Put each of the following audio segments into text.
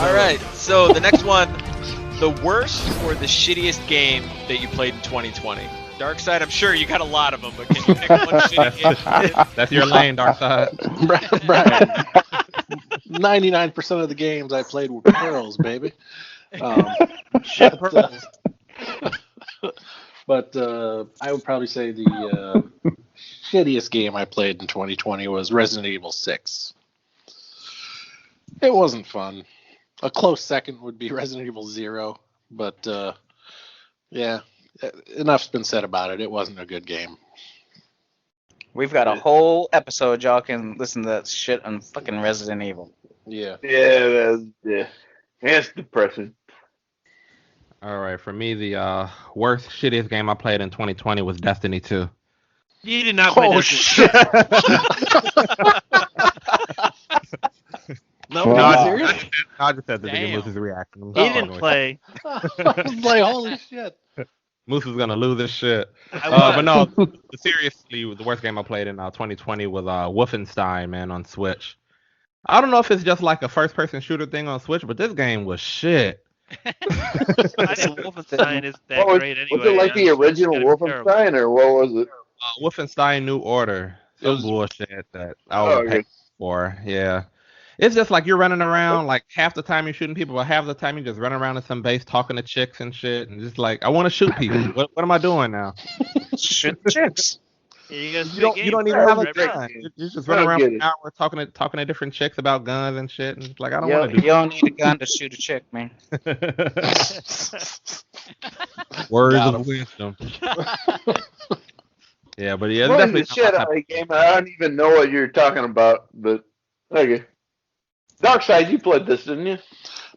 All right, so the next one, the worst or the shittiest game that you played in 2020. Darkside, I'm sure you got a lot of them, but can you pick one shitty game you played? That's your lane, Darkside. Brian, 99% of the games I played were Pearls, baby. Shit, Pearls. But I would probably say the shittiest game I played in 2020 was Resident Evil 6. It wasn't fun. A close second would be Resident Evil 0, but yeah, enough's been said about it. It wasn't a good game. We've got a whole episode. Y'all can listen to that shit on fucking Resident Evil. Yeah. Yeah, it's depressing. All right, for me, the worst, shittiest game I played in 2020 was Destiny 2. You did not play Oh, Destiny. shit. No, No, not I serious? just said that to get Damn. Moose's reaction. He didn't play. I was like, holy shit. Moose is gonna lose his shit. I was. But no, seriously, the worst game I played in 2020 was Wolfenstein, man, on Switch. I don't know if it's just like a first-person shooter thing on Switch, but this game was shit. I think Wolfenstein is that What great was anyway. it like the original It's gotta be terrible. Wolfenstein, or what was it? Wolfenstein New Order. It Some was- bullshit that I Oh, was paying for. Yeah. It's just like you're running around, like half the time you're shooting people, but half the time you're just running around in some base talking to chicks and shit, and just like, I want to shoot people. What am I doing now? Shoot chicks. Yeah, you guys You don't even have a Great gun. game. You're just I running don't around get for an it. hour talking to different chicks about guns and shit, and it's like, I don't You want to do don't need a gun to shoot a chick, man. Words Got of wisdom. Yeah, but yeah, it's Well, definitely the shit out of the game. I don't even know what you're talking about, but okay. Darkside, you played this, didn't you?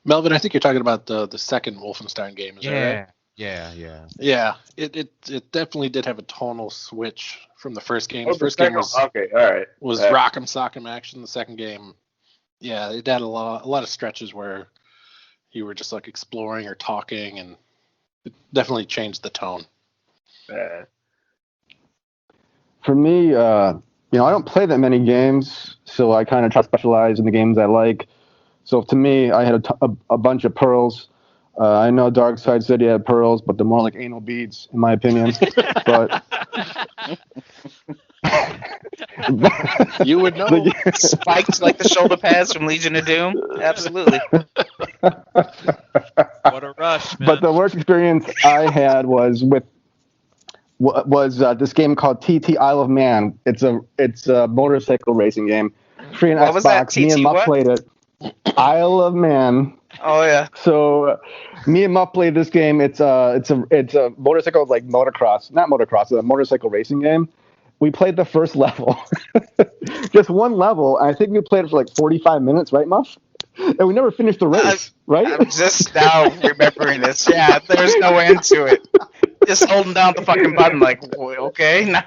Melvin, I think you're talking about the second Wolfenstein game, is that right? Yeah. Yeah, it definitely did have a tonal switch from the first game. Oh, The first game was okay, all right. rock'em sock'em action. The second game, yeah, it had a lot of stretches where you were just like exploring or talking, and it definitely changed the tone. For me, I don't play that many games, so I kind of try to specialize in the games I like. So to me, I had a bunch of pearls. I know Darkside said he had pearls, but they're more like anal beads, in my opinion. But You would know. Spikes like the shoulder pads from Legion of Doom? Absolutely. What a rush, man. But the worst experience I had was this game called TT Isle of Man. It's a motorcycle racing game. Free on What was that, Xbox. Me and TT Muff what? played it. Isle of Man. Oh yeah. So me and Muff played this game. It's a motorcycle, like motocross, not motocross, it's a motorcycle racing game. We played the first level, just one level. I think we played it for like 45 minutes, right, Muff? And we never finished the race, right? I'm just now remembering this. Yeah, there's no end to it. Just holding down the fucking button, like, okay, now,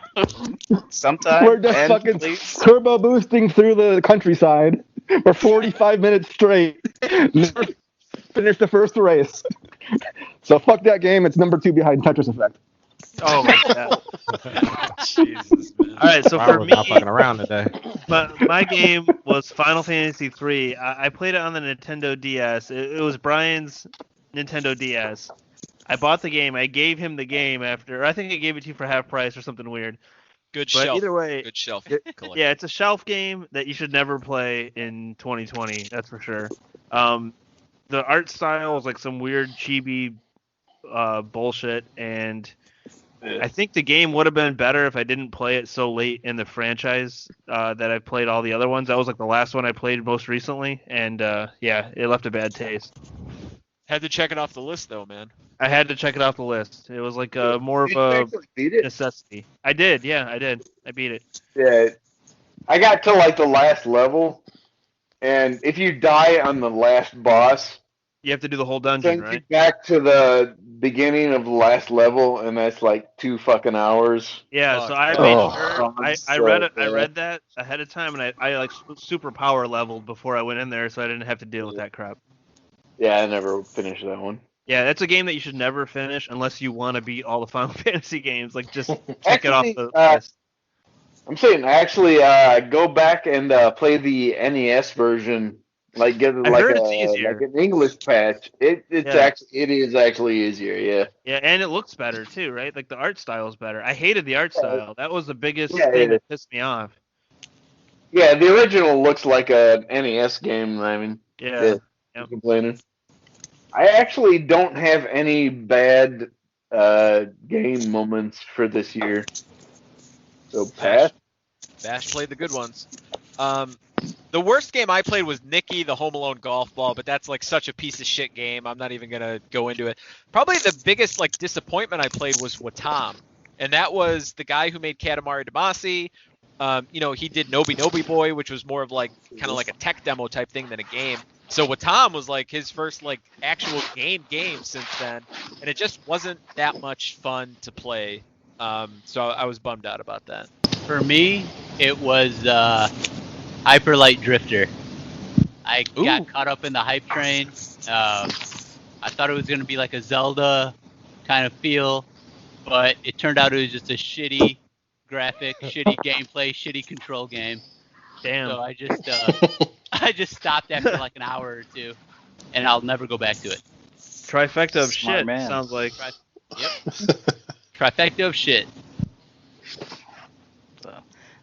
sometime. We're just end, fucking please. turbo boosting through the countryside for 45 minutes straight. Never finished the first race. So fuck that game. It's number 2 behind Tetris Effect. Oh my god. Jesus, man. All right, so I for was me, not fucking around today. my game was Final Fantasy III. I played it on the Nintendo DS. It was Brian's Nintendo DS. I bought the game. I gave him the game after. I think I gave it to you for half price or something weird. Good But shelf. either way, Good shelf. collection. yeah, it's a shelf game that you should never play in 2020. That's for sure. The art style is like some weird chibi bullshit, and I think the game would have been better if I didn't play it so late in the franchise that I played all the other ones. That was like the last one I played most recently, and yeah, it left a bad taste. Had to check it off the list, though, man. I had to check it off the list. It was like more of Did you a actually beat it? necessity. I did, yeah, I did. I beat it. Yeah. I got to like the last level, and if you die on the last boss, You have to do the whole dungeon, sends you right? back to the beginning of the last level, and that's like 2 fucking hours. Yeah, so I Oh. made Oh. sure I So read it. I bad. read that ahead of time, and I like super power leveled before I went in there, so I didn't have to deal with that crap. Yeah, I never finished that one. Yeah, that's a game that you should never finish unless you want to beat all the Final Fantasy games. Like, just check it off the Actually, list. I'm saying actually go back and play the NES version Like get I heard it's like easier. an English patch. It is actually easier. Yeah. Yeah, and it looks better too, right? Like the art style is better. I hated the art style. That was the biggest Yeah, thing yeah. that pissed me off. Yeah, the original looks like a NES game. I mean, Yeah. I'm complaining. I actually don't have any bad game moments for this year. So pass. Bash played the good ones. The worst game I played was Nicky, the Home Alone golf ball, but that's like such a piece of shit game. I'm not even gonna go into it. Probably the biggest like disappointment I played was Watam, and that was the guy who made Katamari Damacy. He did Nobi Nobi Boy, which was more of like kind of like a tech demo type thing than a game. So Watam was like his first like actual game since then, and it just wasn't that much fun to play. So I was bummed out about that. For me, it was Hyper Light Drifter. I got caught up in the hype train. I thought it was going to be like a Zelda kind of feel, but it turned out it was just a shitty graphic, shitty gameplay, shitty control game. Damn. So I just stopped after like an hour or two, and I'll never go back to it. Trifecta of Smart shit, man. sounds like. Yep. Trifecta of shit.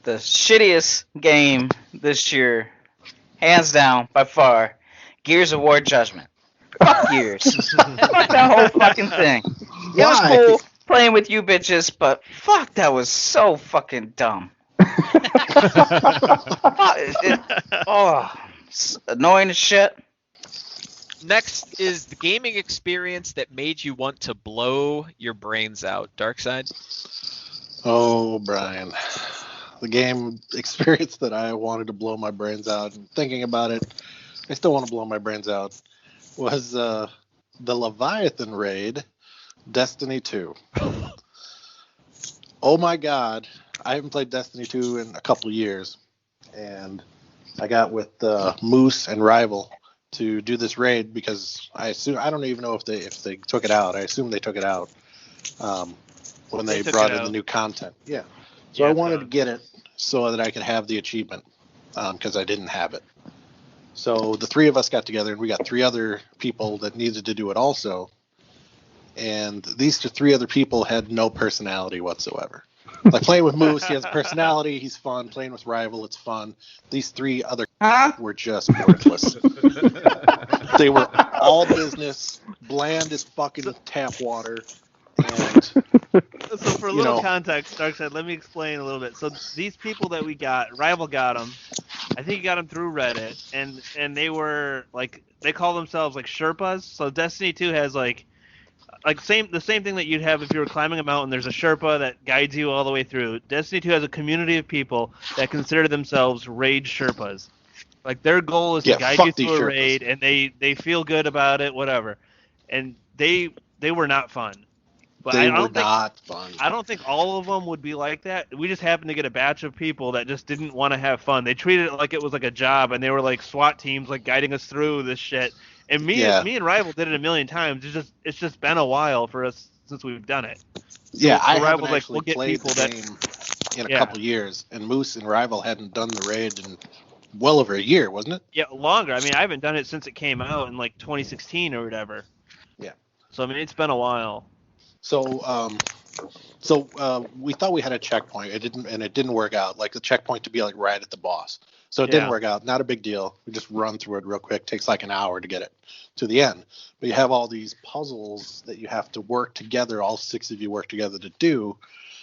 The shittiest game this year, hands down, by far, Gears of War Judgment. Fuck Gears. Fuck that whole fucking thing. It was cool playing with you bitches, but fuck, that was so fucking dumb. It's annoying as shit. Next is the gaming experience that made you want to blow your brains out. Darkside? Oh, Brian. The game experience that I wanted to blow my brains out, and thinking about it, I still want to blow my brains out, was the Leviathan raid, Destiny 2. Oh my god, I haven't played Destiny 2 in a couple of years, and I got with Moose and Rival to do this raid because I don't even know if they took it out. I assume they took it out when they brought in the new content. Yeah. So I wanted to get it so that I could have the achievement because I didn't have it. So the three of us got together, and we got three other people that needed to do it also. And these three other people had no personality whatsoever. Like playing with Moose, he has a personality, he's fun. Playing with Rival, it's fun. These three other were just worthless. They were all business, bland as fucking tap water. And So for a little context, Darkseid, let me explain a little bit. So these people that we got, Rival got them. I think he got them through Reddit, and they were like, they call themselves like Sherpas. So Destiny 2 has the same thing that you'd have if you were climbing a mountain. There's a Sherpa that guides you all the way through. Destiny 2 has a community of people that consider themselves raid Sherpas. Like their goal is to guide you through a raid, and they feel good about it, whatever. And they were not fun. But they were not fun. I don't think all of them would be like that. We just happened to get a batch of people that just didn't want to have fun. They treated it like it was like a job, and they were like SWAT teams, like guiding us through this shit. And me and Rival did it a million times. It's just been a while for us since we've done it. Yeah, I Rival's haven't actually played the game in a couple years, and Moose and Rival hadn't done the raid in well over a year, wasn't it? Yeah, longer. I mean, I haven't done it since it came out in like 2016 or whatever. Yeah. So I mean, it's been a while. So we thought we had a checkpoint. It didn't work out. Like the checkpoint to be like right at the boss. So it didn't work out. Not a big deal. We just run through it real quick. Takes like an hour to get it to the end. But you have all these puzzles that you have to work together. All six of you work together to do.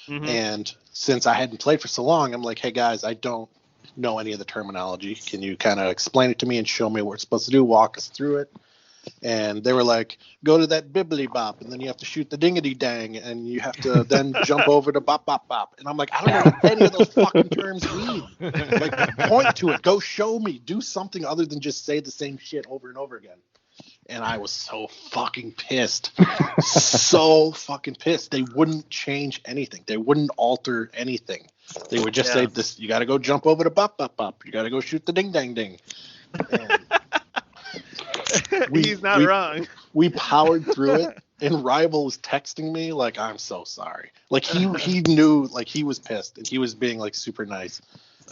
Mm-hmm. And since I hadn't played for so long, I'm like, hey guys, I don't know any of the terminology. Can you kind of explain it to me and show me what we're supposed to do? Walk us through it. And they were like, go to that bibbly bop, and then you have to shoot the dingity dang, and you have to then jump over to bop bop bop. And I'm like, I don't know what any of those fucking terms mean. Like, point to it, go show me, do something other than just say the same shit over and over again. And I was so fucking pissed. So fucking pissed. They wouldn't change anything. They wouldn't alter anything. They would just say this, you gotta go jump over to bop bop bop. You gotta go shoot the ding dang ding. And he's not wrong. We powered through it, and Rival was texting me like, I'm so sorry. Like he knew, like he was pissed, and he was being like super nice.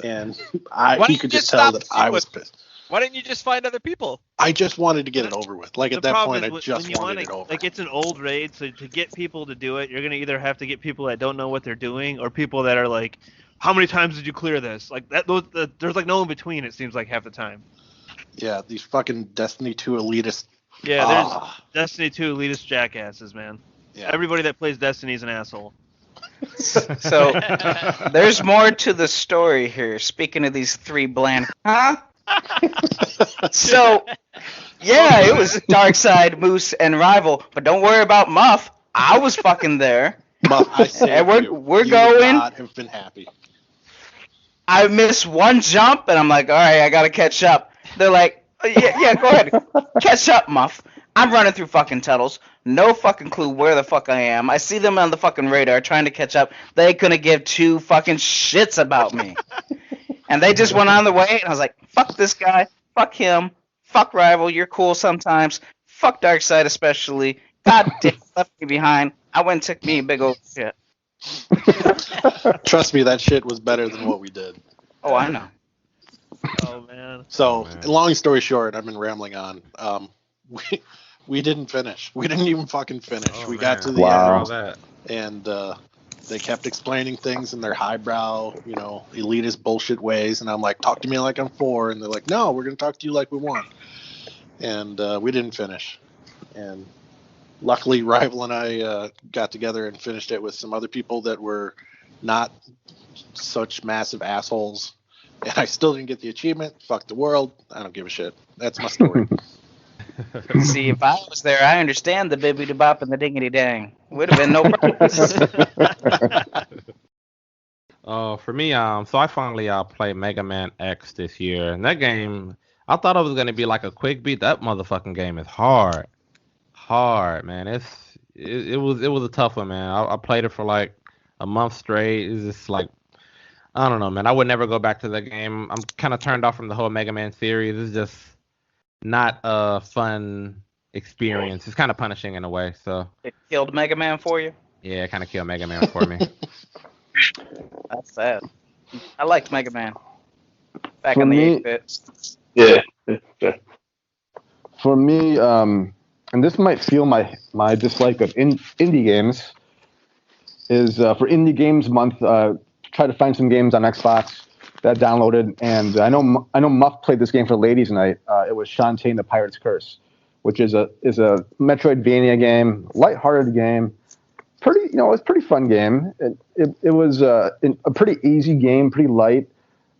And he could just tell that I was pissed. Why didn't you just find other people? I just wanted to get it over with. Like, The at that problem point, I is just when you wanted wanna, it over. like, it's an old raid, so to get people to do it, you're gonna either have to get people that don't know what they're doing, or people that are like, "How many times did you clear this?" Like that. There's like no in between. It seems like half the time. Yeah, these fucking Destiny 2 elitist. Yeah, there's Ah, Destiny 2 elitist jackasses, man. yeah. Everybody that plays Destiny is an asshole. So there's more to the story here. Speaking of these three bland, huh? So yeah, it was Darkseid, Moose, and Rival. But don't worry about Muff. I was fucking there. Muff, I saved And we're- you. we're You going- would not have been happy. I missed one jump, and I'm like, all right, I gotta catch up. They're like, yeah, go ahead, catch up, Muff. I'm running through fucking tunnels, no fucking clue where the fuck I am. I see them on the fucking radar trying to catch up. They couldn't give two fucking shits about me, and they just went on their way. And I was like, fuck this guy, fuck him, fuck Rival. You're cool sometimes. Fuck Darkseid especially. God damn, left me behind. I went and took me a big old shit. Trust me, that shit was better than what we did. Oh, I know. Oh man. So, man. long story short, I've been rambling on. We didn't finish. We didn't even fucking finish. Oh, we man. got to the Wow. end, That. and they kept explaining things in their highbrow, elitist bullshit ways. And I'm like, talk to me like I'm 4. And they're like, no, we're going to talk to you like we want. And we didn't finish. And luckily, Rival and I got together and finished it with some other people that were not such massive assholes. And I still didn't get the achievement. Fuck the world. I don't give a shit. That's my story. See, if I was there, I understand the bibbity bop and the dingity dang. Would have been no problem. For me, so I finally played Mega Man X this year, and that game, I thought it was gonna be like a quick beat. That motherfucking game is hard, man. It was a tough one, man. I played it for like a month straight. It's just like, I don't know, man. I would never go back to that game. I'm kind of turned off from the whole Mega Man series. It's just not a fun experience. It's kind of punishing in a way. So It killed Mega Man for you? yeah, it kind of killed Mega Man for me. That's sad. I liked Mega Man. Back For in the me- 8-bit. Yeah. For me, and this might feel my dislike of indie games, is for Indie Games Month, try to find some games on Xbox that I downloaded, and I know Muff played this game for Ladies Night. It was Shantae and the Pirate's Curse, which is a Metroidvania game, lighthearted game. It's a pretty fun game. It was a pretty easy game, pretty light.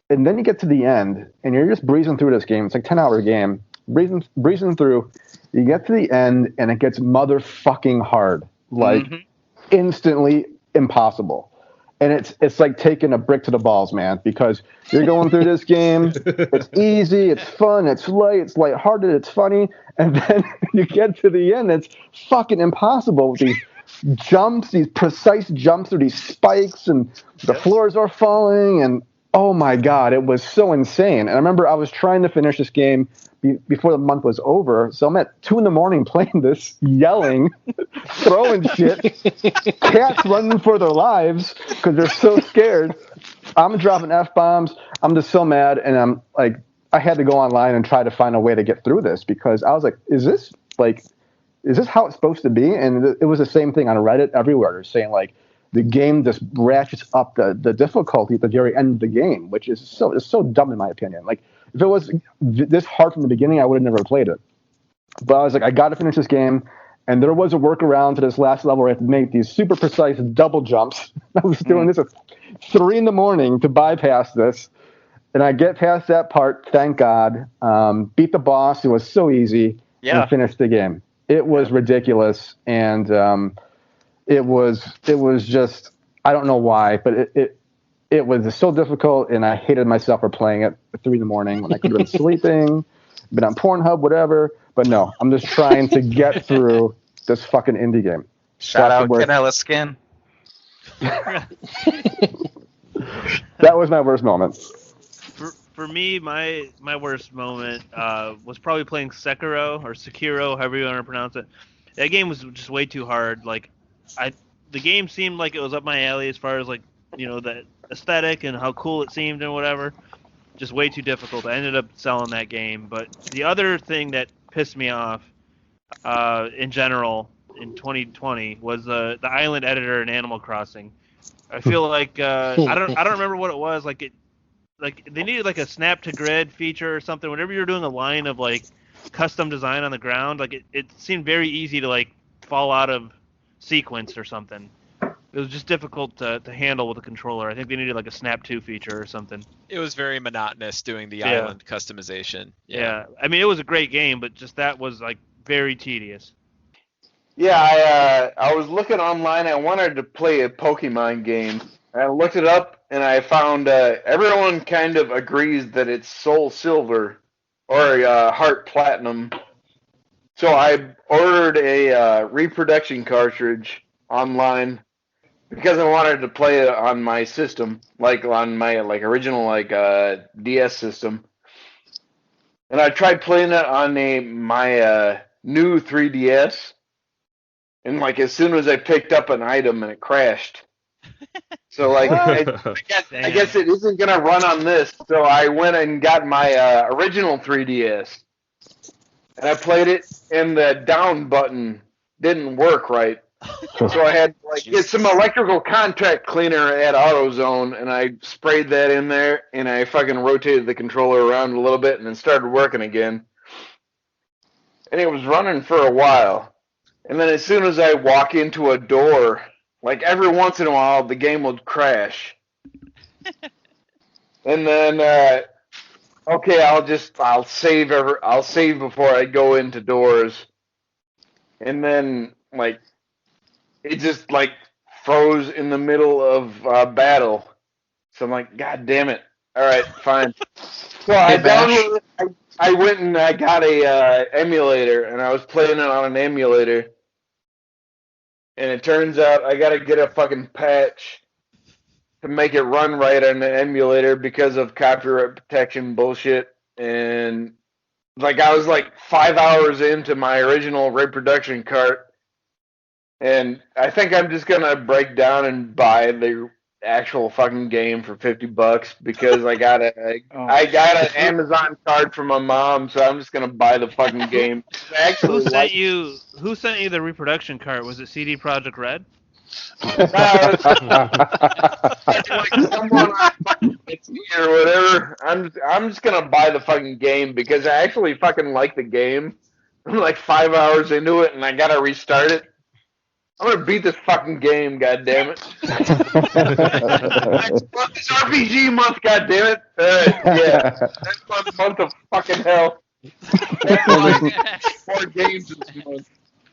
And then you get to the end, and you're just breezing through this game. It's like a 10-hour game. Breezing through. You get to the end, and it gets motherfucking hard. Like, instantly impossible. And it's like taking a brick to the balls, man, because you're going through this game. It's easy, it's fun, it's light, it's lighthearted, it's funny. And then you get to the end, it's fucking impossible with these jumps, these precise jumps through these spikes, and the floors are falling, and oh my god, it was so insane. And I remember I was trying to finish this game before the month was over, so I'm at 2 a.m. playing this, yelling, throwing shit, cats running for their lives because they're so scared. I'm dropping F-bombs. I'm just so mad, and I'm like, I had to go online and try to find a way to get through this because I was like, is this how it's supposed to be? And it was the same thing on Reddit everywhere. They're saying like the game just ratchets up the difficulty at the very end of the game, which is so dumb in my opinion. Like if it was this hard from the beginning, I would have never played it. But I was like, I got to finish this game. And there was a workaround to this last level where I had to make these super precise double jumps. I was doing this at 3 a.m. to bypass this. And I get past that part, thank God. Beat the boss. It was so easy. Yeah. And finished the game. It was ridiculous. And it was just, I don't know why, but it was so difficult. And I hated myself for playing it at 3 a.m. when I could have been sleeping, been on Pornhub, whatever. But no, I'm just trying to get through this fucking indie game. Shout That's out the worst. Canella Skin. That was my worst moment. For me, my worst moment was probably playing Sekiro, however you want to pronounce it. That game was just way too hard. Like, the game seemed like it was up my alley as far as like, the aesthetic and how cool it seemed and whatever. just way too difficult. I ended up selling that game. But the other thing that pissed me off in general in 2020 was the island editor in Animal Crossing. I feel like I don't remember what it was. Like they needed like a snap to grid feature or something. Whenever you're doing a line of like custom design on the ground, like it seemed very easy to like fall out of sequence or something. It was just difficult to handle with a controller. I think they needed like a snap to feature or something. It was very monotonous doing the island customization. Yeah. I mean, it was a great game, but just that was like very tedious. Yeah, I was looking online. I wanted to play a Pokemon game. I looked it up, and I found everyone kind of agrees that it's Soul Silver or Heart Platinum. So I ordered a reproduction cartridge online because I wanted to play it on my system, like on my original DS system. And I tried playing it on my new 3DS. And as soon as I picked up an item, and it crashed. So I guess it isn't gonna run on this. So I went and got my original 3DS, and I played it, and the down button didn't work right. So I had to get some electrical contact cleaner at AutoZone, and I sprayed that in there, and I fucking rotated the controller around a little bit, and then started working again. And it was running for a while. And then as soon as I walk into a door, every once in a while, the game would crash. And then, okay, I'll save before I go into doors. And then, it just, froze in the middle of battle. So I'm like, God damn it. All right, fine. So I downloaded it. I went and I got a emulator, and I was playing it on an emulator. And it turns out I gotta get a fucking patch to make it run right on the emulator because of copyright protection bullshit. And I was 5 hours into my original reproduction cart, and I think I'm just gonna break down and buy the actual fucking game for $50 because I got an Amazon card from my mom, so I'm just gonna buy the fucking game. Who sent you the reproduction cart? Was it CD Projekt Red? Someone or whatever. I'm just gonna buy the fucking game because I actually fucking like the game. I'm 5 hours into it and I gotta restart it. I'm gonna beat this fucking game, goddammit. It's RPG month, goddammit. Yeah. That's my month of fucking hell. More games this month.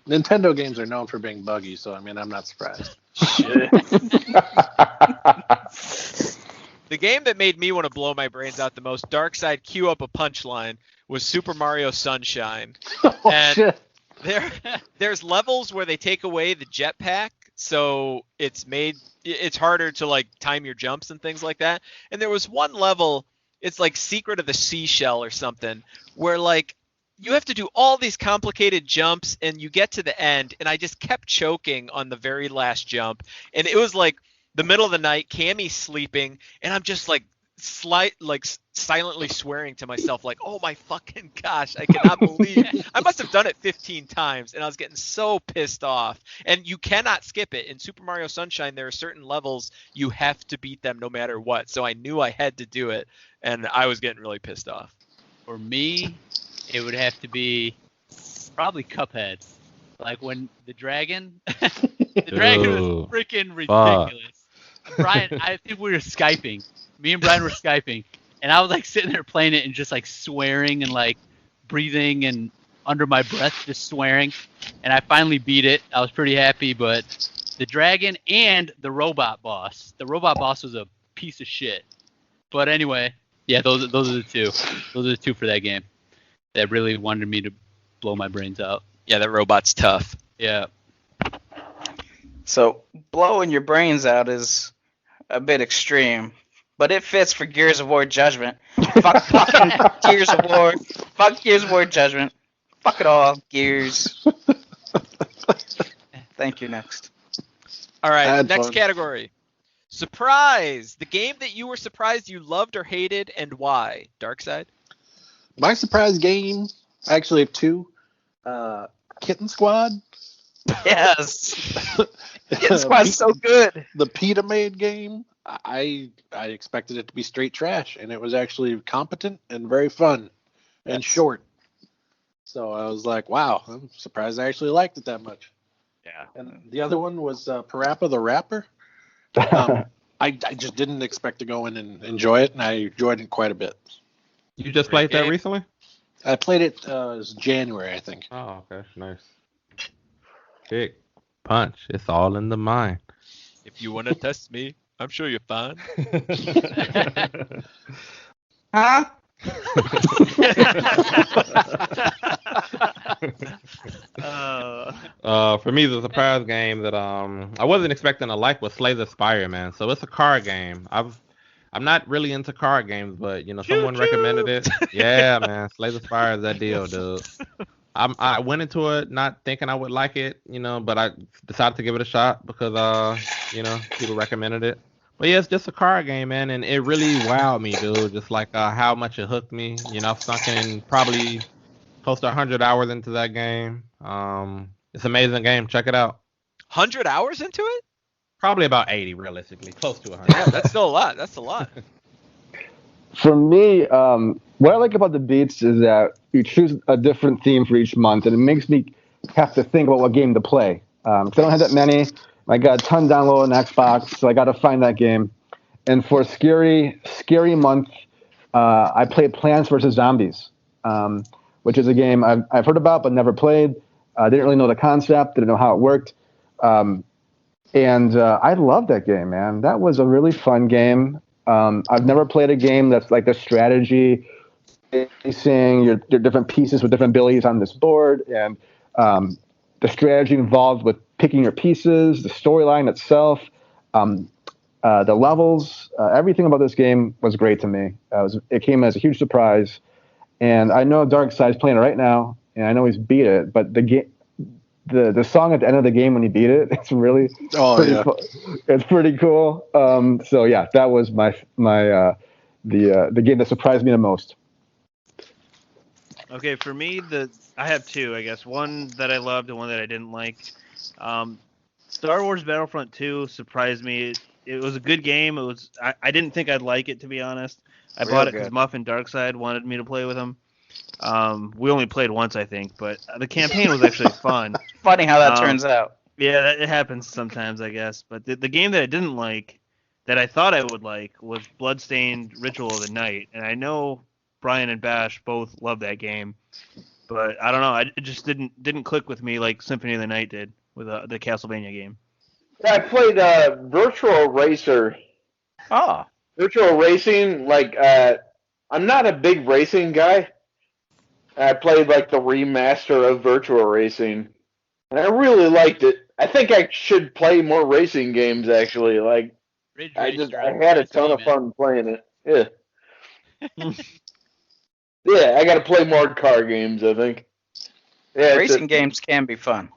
Nintendo games are known for being buggy, so I'm not surprised. The game that made me want to blow my brains out the most, Darkside queue up a punchline, was Super Mario Sunshine. Shit. There's levels where they take away the jetpack, so it's harder to time your jumps and things like that. And there was one level, it's Secret of the Seashell or something, where you have to do all these complicated jumps, and you get to the end, and I just kept choking on the very last jump. And it was the middle of the night, Cammy's sleeping, and I'm just silently swearing to myself, oh my fucking gosh, I cannot believe I must have done it 15 times, and I was getting so pissed off. And you cannot skip it in Super Mario Sunshine. There are certain levels you have to beat them no matter what, so I knew I had to do it, and I was getting really pissed off. For me, it would have to be probably Cuphead. When the dragon was freaking ridiculous. Brian, I think we were Skyping. Me and Brian were Skyping, and I was sitting there playing it and just swearing and breathing and under my breath just swearing. And I finally beat it. I was pretty happy, but the dragon and the robot boss. The robot boss was a piece of shit. But anyway, yeah, those are the two. Those are the two for that game that really wanted me to blow my brains out. Yeah, that robot's tough. Yeah. So blowing your brains out is a bit extreme, but it fits for Gears of War Judgment. Fuck fucking Gears of War. Fuck Gears of War Judgment. Fuck it all, Gears. Thank you. Next. All right, next category. Surprise! The game that you were surprised you loved or hated, and why? Darkside? My surprise game, I actually have two. Kitten Squad. Yes. Kitten Squad's so good. The PETA made game. I expected it to be straight trash, and it was actually competent and very fun and short. So I was like, wow, I'm surprised I actually liked it that much. Yeah. And the other one was Parappa the Rapper. I just didn't expect to go in and enjoy it, and I enjoyed it quite a bit. You just played that recently? I played it was January, I think. Oh, okay, nice. Kick, punch, it's all in the mind. If you want to test me, I'm sure you're fine. Huh? For me, the surprise game that I wasn't expecting to like was Slay the Spire, man. So it's a card game. I'm not really into card games, but someone recommended it. Yeah, man, Slay the Spire is that deal, dude. I went into it not thinking I would like it, but I decided to give it a shot because people recommended it. But yeah, it's just a card game, man, and it really wowed me, dude. Just like how much it hooked me. I've sunk in probably close to 100 hours into that game. It's an amazing game. Check it out. 100 hours into it? Probably about 80, realistically. Close to 100. Yeah, that's still a lot. That's a lot. For me, what I like about the Beats is that you choose a different theme for each month, and it makes me have to think about what game to play. Because I don't have that many. I got a ton downloaded on Xbox, so I got to find that game. And for scary month, I played Plants vs. Zombies, which is a game I've heard about but never played. I didn't really know the concept, didn't know how it worked. And I love that game, man. That was a really fun game. I've never played a game that's like the strategy, facing your different pieces with different abilities on this board, and the strategy involved with picking your pieces, the storyline itself, the levels, everything about this game was great to me. It came as a huge surprise, and I know Darkside's playing it right now, and I know he's beat it, but the song at the end of the game when he beat it, it's really cool. It's pretty cool. So yeah, that was my the game that surprised me the most. Okay, for me, I have two, I guess. One that I loved and one that I didn't like. Star Wars Battlefront 2 surprised me. It was a good game. I didn't think I'd like it, to be honest. I bought it because Muff and Darkside wanted me to play with them. We only played once, I think, but the campaign was actually fun. Funny how that turns out. Yeah, it happens sometimes, I guess. But the game that I didn't like, that I thought I would like, was Bloodstained Ritual of the Night. And I know Brian and Bash both love that game, but I don't know. It just didn't click with me like Symphony of the Night did with the Castlevania game. I played Virtual Racer. Oh. Virtual Racing, I'm not a big racing guy. I played like the remaster of Virtual Racing, and I really liked it. I think I should play more racing games, actually. I had a ton of fun playing it. Yeah. Yeah, I got to play more car games, I think. Yeah, racing games can be fun.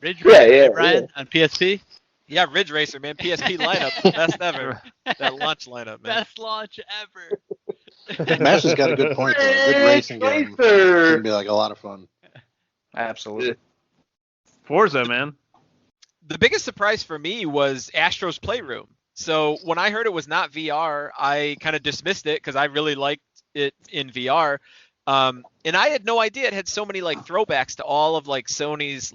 Ridge Racer, Brian, on PSP? Yeah, Ridge Racer, man. PSP lineup. Best ever. That launch lineup, man. Best launch ever. Mash has got a good point, though. A good racing game can be like a lot of fun. Absolutely. Forza, man. The biggest surprise for me was Astro's Playroom. So when I heard it was not VR, I kind of dismissed it because I really liked it in VR. And I had no idea it had so many throwbacks to all of Sony's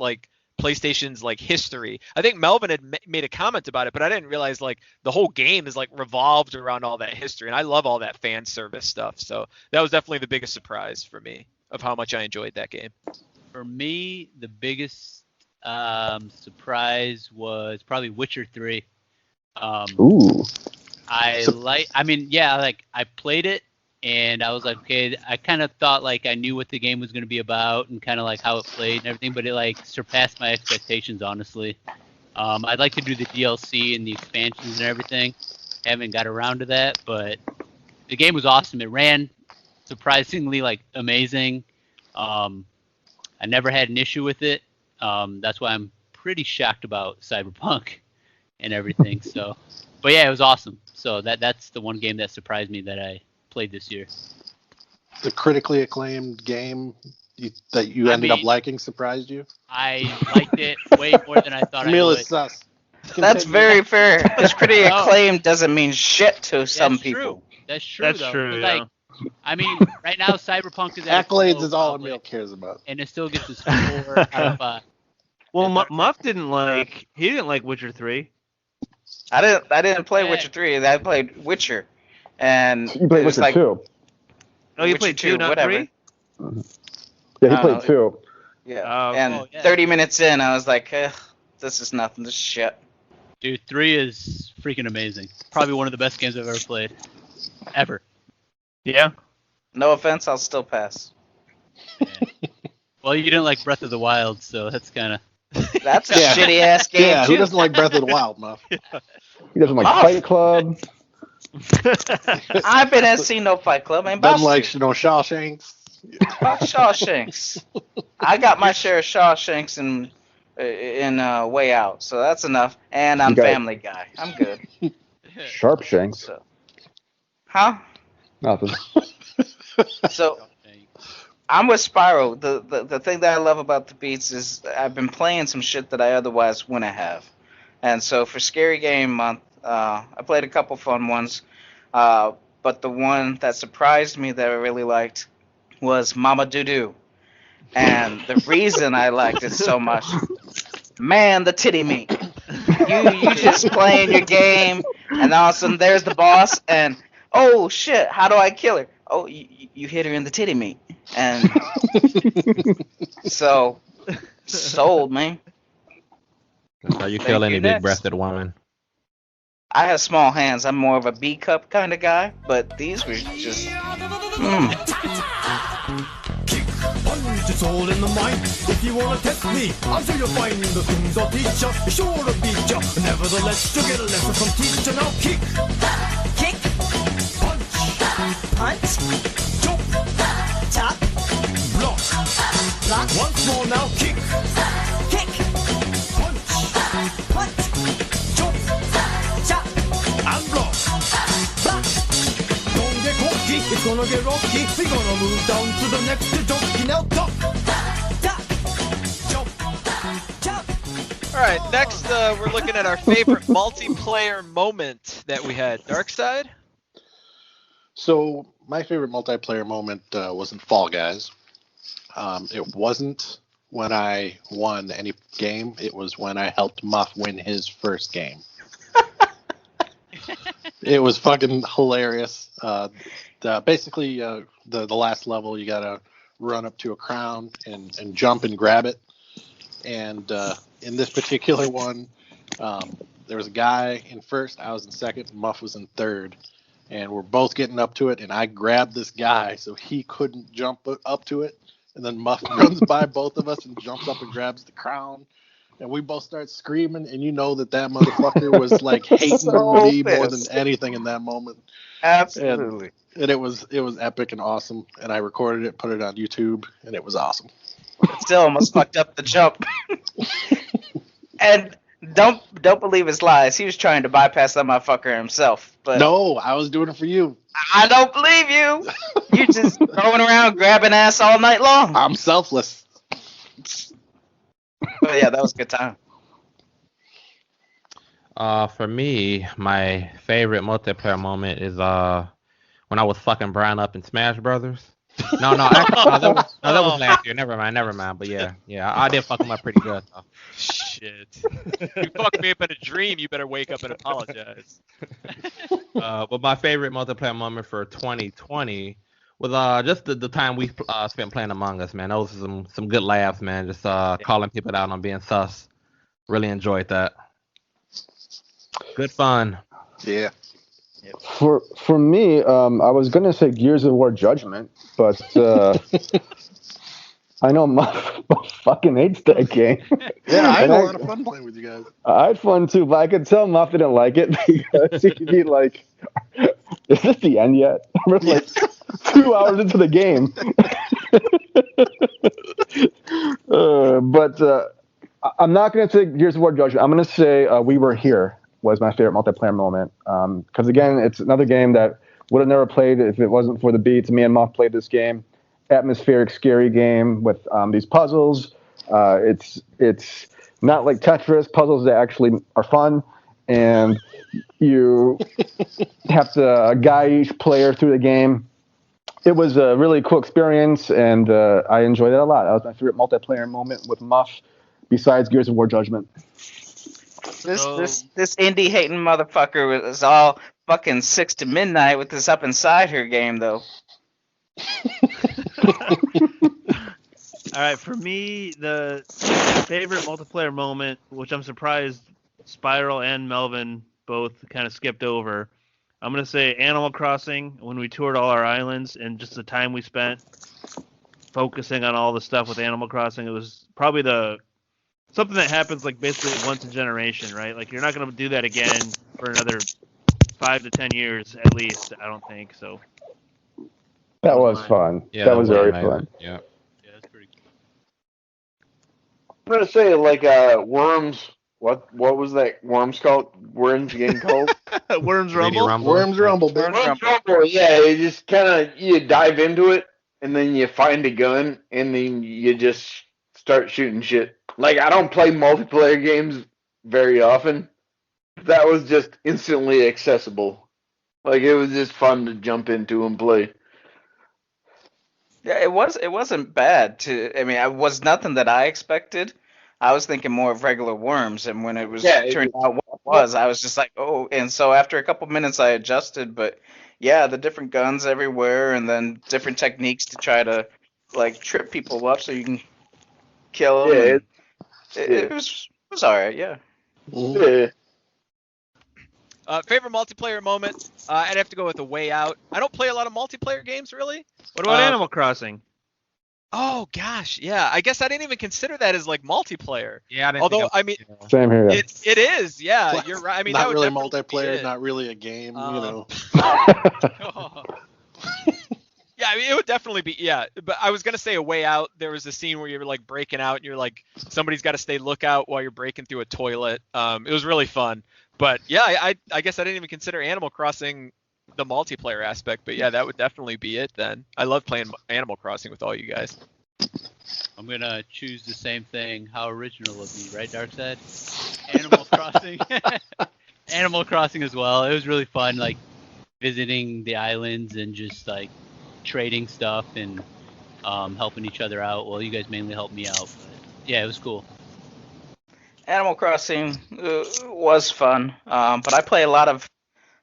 PlayStation's history. I think Melvin had made a comment about it, but I didn't realize the whole game is revolved around all that history, and I love all that fan service stuff. So that was definitely the biggest surprise for me of how much I enjoyed that game. For me, the biggest surprise was probably Witcher 3. Ooh. I played it and I was like, okay, I kind of thought I knew what the game was going to be about and kind of how it played and everything, but it surpassed my expectations, honestly. I'd like to do the DLC and the expansions and everything. Haven't got around to that, but the game was awesome. It ran surprisingly amazing. I never had an issue with it. That's why I'm pretty shocked about Cyberpunk and everything. So But yeah, it was awesome. So that's the one game that surprised me that I played this year. The critically acclaimed game that you ended up liking surprised you? I liked it way more than I thought I would. Sus. That's very fair. Because critically acclaimed doesn't mean shit to some people. True. That's true. That's though. true. Like, Yeah. I mean, right now Cyberpunk is at Accolades a is all probably, Emil cares about. and it still gets a 4 out of 5. Well, Muff didn't like Witcher 3. I didn't play Witcher 3. I played Witcher, and You played it was Witcher like 2. Oh, you Witcher played 2, 2, not whatever. 3? Yeah, he played 2. Yeah. Oh, And oh, yeah. 30 minutes in, I was like, this is nothing. This is shit. Dude, 3 is freaking amazing. Probably one of the best games I've ever played. Ever. Yeah. No offense, I'll still pass. Yeah. Well, you didn't like Breath of the Wild, so that's kind of... That's a shitty ass game. Yeah, who too. doesn't like Breath of the Wild, Muff? He doesn't like Muff. Fight Club. I've been at see no Fight Club. Ain't Doesn't about like, to. Shawshanks. Fuck Shawshanks. I got my share of Shawshanks in Way Out, so that's enough. And I'm You got- Family Guy. I'm good. Sharpshanks. So. Huh? Nothing. So I'm with Spyro. The thing that I love about the Beats is I've been playing some shit that I otherwise wouldn't have. And so for Scary Game Month, I played a couple fun ones. But the one that surprised me that I really liked was Mama Doo-Doo. And the reason I liked it so much, man, the titty meat. You just playing your game, and all of a sudden there's the boss, and oh shit, how do I kill her? Oh, you hit her in the titty meat. And so, sold, man. That's how you Thank kill you, any next. big-breasted woman. I have small hands. I'm more of a B cup kind of guy, but these were just. Punch, it's all in the mind. If you wanna test me, I'm sure you'll find the things I'll teach ya. Be sure to beat ya. Nevertheless, you'll get a lesson from teacher. Now kick, Kick, punch, punch, chop, chop, block. block, Once more now, kick, kick, punch, punch, chop, chop, and block. block. Don't get cocky, it's gonna get rocky. We're gonna move down to the next jockey. Now duck, Duck, jump. jump. All right, next we're looking at our favorite multiplayer moment that we had. Darkside? So my favorite multiplayer moment wasn't Fall Guys. It wasn't when I won any game. It was when I helped Muff win his first game. It was fucking hilarious. Basically, the last level, you gotta run up to a crown and jump and grab it. And in this particular one, there was a guy in first, I was in second, and Muff was in third. And we're both getting up to it, and I grabbed this guy so he couldn't jump up to it. And then Muff runs by both of us and jumps up and grabs the crown. And we both start screaming, and you know that motherfucker was like hating So me more than pissed. anything in that moment. Absolutely. And it was epic and awesome. And I recorded it, put it on YouTube, and it was awesome. Still almost fucked up the jump. And don't believe his lies. He was trying to bypass that motherfucker himself. But No, I was doing it for you. I don't believe you. You just going around grabbing ass all night long. I'm selfless. But yeah, that was a good time. For me, my favorite multiplayer moment is when I was fucking Brian up in Smash Brothers. No, that was last year. Never mind. But yeah, I did fuck him up pretty good. Though. Shit. You fucked me up in a dream, you better wake up and apologize. But my favorite multiplayer moment for 2020 was just the time we spent playing Among Us, man. Those were some good laughs, man. Just calling people out on being sus. Really enjoyed that. Good fun. Yeah. For me, I was gonna say Gears of War Judgment, but I know Muff fucking hates that game. Yeah, I had And a lot of fun playing with you guys. I had fun too, but I could tell Muff didn't like it because he'd be like, "Is this the end yet?" We're like 2 hours into the game. But I'm not gonna say Gears of War Judgment. I'm gonna say We Were Here. was my favorite multiplayer moment. Because again, it's another game that would have never played if it wasn't for the beats. Me and Muff played this game. Atmospheric, scary game with these puzzles. It's not like Tetris, puzzles that actually are fun, and you have to guide each player through the game. It was a really cool experience, and I enjoyed it a lot. That was my favorite multiplayer moment with Muff, besides Gears of War Judgment. This indie hating motherfucker was all fucking 6 to midnight with this Up Inside Her game though. All right, for me, the favorite multiplayer moment, which I'm surprised Spiral and Melvin both kind of skipped over, I'm going to say Animal Crossing, when we toured all our islands and just the time we spent focusing on all the stuff with Animal Crossing. It was probably something that happens like basically once a generation, right? Like you're not going to do that again for another 5 to 10 years at least, I don't think. So That was fun. Yeah, that was very amazing. fun. Yeah. Yeah, that's pretty cool. I'm gonna say like Worms. What was that Worms game called? Worms 3D Rumble. Worms Rumble, baby. Worms Rumble. Yeah, you just kind of you dive into it, and then you find a gun, and then you just start shooting shit. Like I don't play multiplayer games very often. That was just instantly accessible. Like it was just fun to jump into and play. Yeah, it wasn't bad. I mean, it was nothing that I expected. I was thinking more of regular Worms, and when it was turned out what it was, I was just like, oh. And so after a couple minutes, I adjusted. But yeah, the different guns everywhere, and then different techniques to try to like trip people up so you can kill them. Yeah, It was alright. Yeah. Yeah. Favorite multiplayer moment? I'd have to go with A Way Out. I don't play a lot of multiplayer games, really. What about Animal Crossing? Oh gosh, yeah. I guess I didn't even consider that as like multiplayer. Yeah, I didn't Although think I mean, Same here. Yeah. it is. Yeah, you're right. I mean, that not would really definitely be multiplayer, it. not really a game, you know. Yeah, I mean, it would definitely be. Yeah, but I was gonna say A Way Out. There was a scene where you were like breaking out, and you're like, somebody's got to stay lookout while you're breaking through a toilet. It was really fun. But yeah, I guess I didn't even consider Animal Crossing the multiplayer aspect. But yeah, that would definitely be it then. I love playing Animal Crossing with all you guys. I'm gonna choose the same thing. How original of me, right, Darkseid? Animal Crossing. Animal Crossing as well. It was really fun, like visiting the islands and just like trading stuff and helping each other out. Well, you guys mainly helped me out, but yeah, it was cool. Animal Crossing was fun, but I play a lot of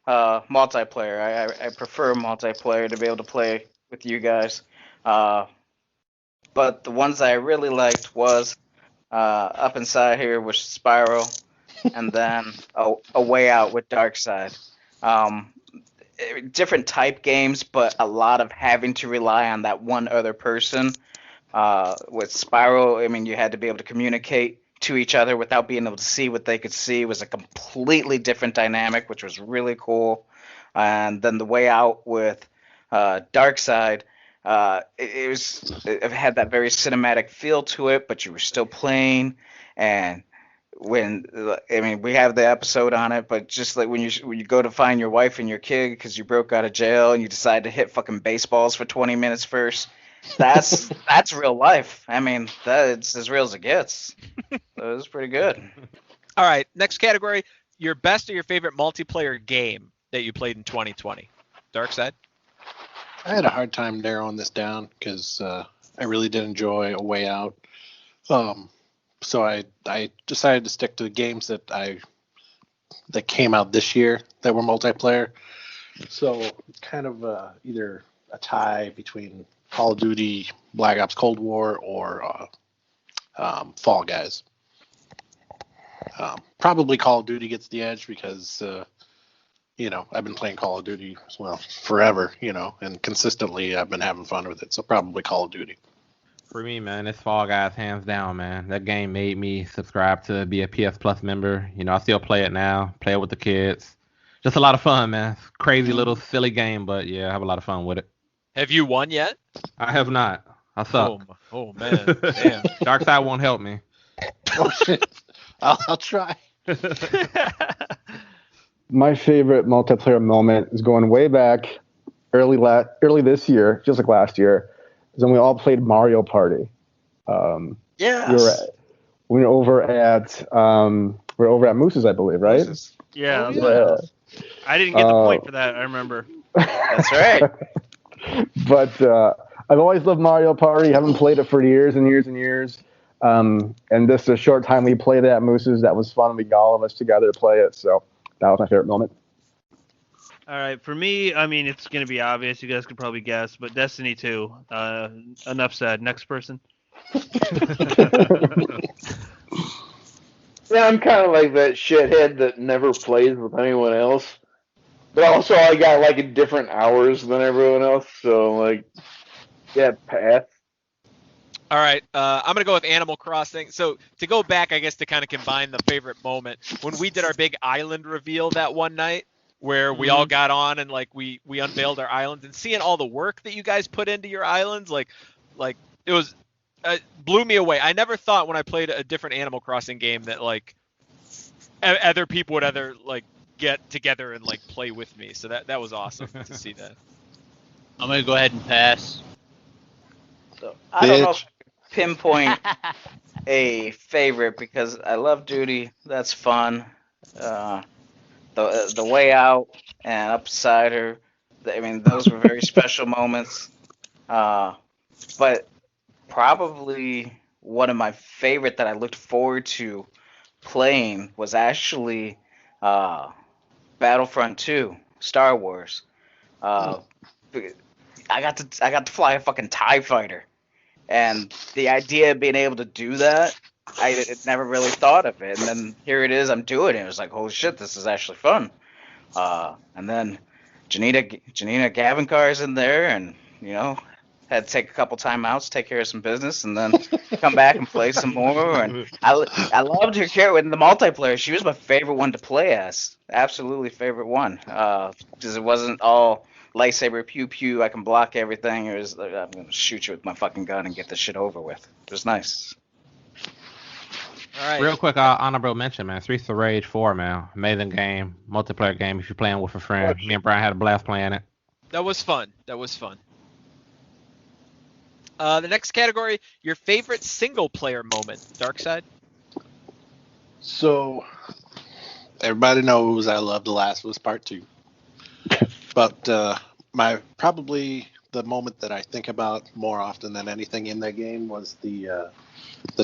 multiplayer. I prefer multiplayer to be able to play with you guys. But the ones I really liked was Up Inside Here with Spiral, and then A Way Out with Darkseid. Different type games, but a lot of having to rely on that one other person. With Spiral, I mean, you had to be able to communicate to each other without being able to see what they could see. It was a completely different dynamic, which was really cool. And then The Way Out with Darkseid, it had that very cinematic feel to it, but you were still playing. And we have the episode on it, but just like when you go to find your wife and your kid because you broke out of jail and you decide to hit fucking baseballs for 20 minutes first, that's real life. I mean, that's as real as it gets. So it was pretty good. All right, next category: your best or your favorite multiplayer game that you played in 2020. Darkseid. I had a hard time narrowing this down because I really did enjoy A Way Out. So I decided to stick to the games that came out this year that were multiplayer. So kind of either a tie between Call of Duty, Black Ops Cold War, or Fall Guys. Probably Call of Duty gets the edge because I've been playing Call of Duty forever, and consistently I've been having fun with it. So probably Call of Duty. For me, man, it's Fall Guys hands down, man. That game made me subscribe to be a PS Plus member. I still play it now, play it with the kids. Just a lot of fun, man. Crazy little silly game, but yeah, I have a lot of fun with it. Have you won yet? I have not. I suck. Oh man, damn. Darkseid won't help me. Oh shit! I'll try. My favorite multiplayer moment is going way back, early this year, just like last year, is when we all played Mario Party. Yes. We were over at Moose's, I believe, right? Yeah, Oh, that's what it yeah. was. I didn't get the point for that. I remember. That's right. But I've always loved Mario Party. Haven't played it for years and years and years. And this a short time we played it at Moose's. That was fun. We got all of us together to play it. So that was my favorite moment. All right, for me, I mean, it's going to be obvious. You guys could probably guess, but Destiny 2. Enough said. Next person. Yeah, I'm kind of like that shithead that never plays with anyone else. But also, I got like a different hours than everyone else, so like, yeah, pass. All right, I'm gonna go with Animal Crossing. So to go back, I guess to kind of combine the favorite moment when we did our big island reveal that one night, where we all got on and like we unveiled our islands, and seeing all the work that you guys put into your islands, like it was blew me away. I never thought when I played a different Animal Crossing game that like other people would ever like get together and like play with me. So that was awesome to see that. I'm gonna go ahead and pass. So, I don't know if Bitch. I can pinpoint a favorite because I love Duty. That's fun. The Way Out and Upsider. I mean, those were very special moments. But probably one of my favorite that I looked forward to playing was actually Battlefront 2, Star Wars. I got to fly a fucking TIE fighter, and the idea of being able to do that, I never really thought of it. And then here it is, I'm doing it. It was like, holy shit, this is actually fun. And then Janina Gavinkar's in there, and had to take a couple timeouts, take care of some business, and then come back and play some more. And I loved her character in the multiplayer. She was my favorite one to play as. Absolutely favorite one. Because it wasn't all lightsaber pew pew. I can block everything. It was like, I'm gonna shoot you with my fucking gun and get this shit over with. It was nice. All right. Real quick, honorable mention, man. Streets of Rage 4, man. Amazing game, multiplayer game. If you're playing with a friend, me and Brian had a blast playing it. That was fun. The next category, your favorite single player moment. Darkside? So, everybody knows I love The Last of Us Part 2. But probably the moment that I think about more often than anything in that game was the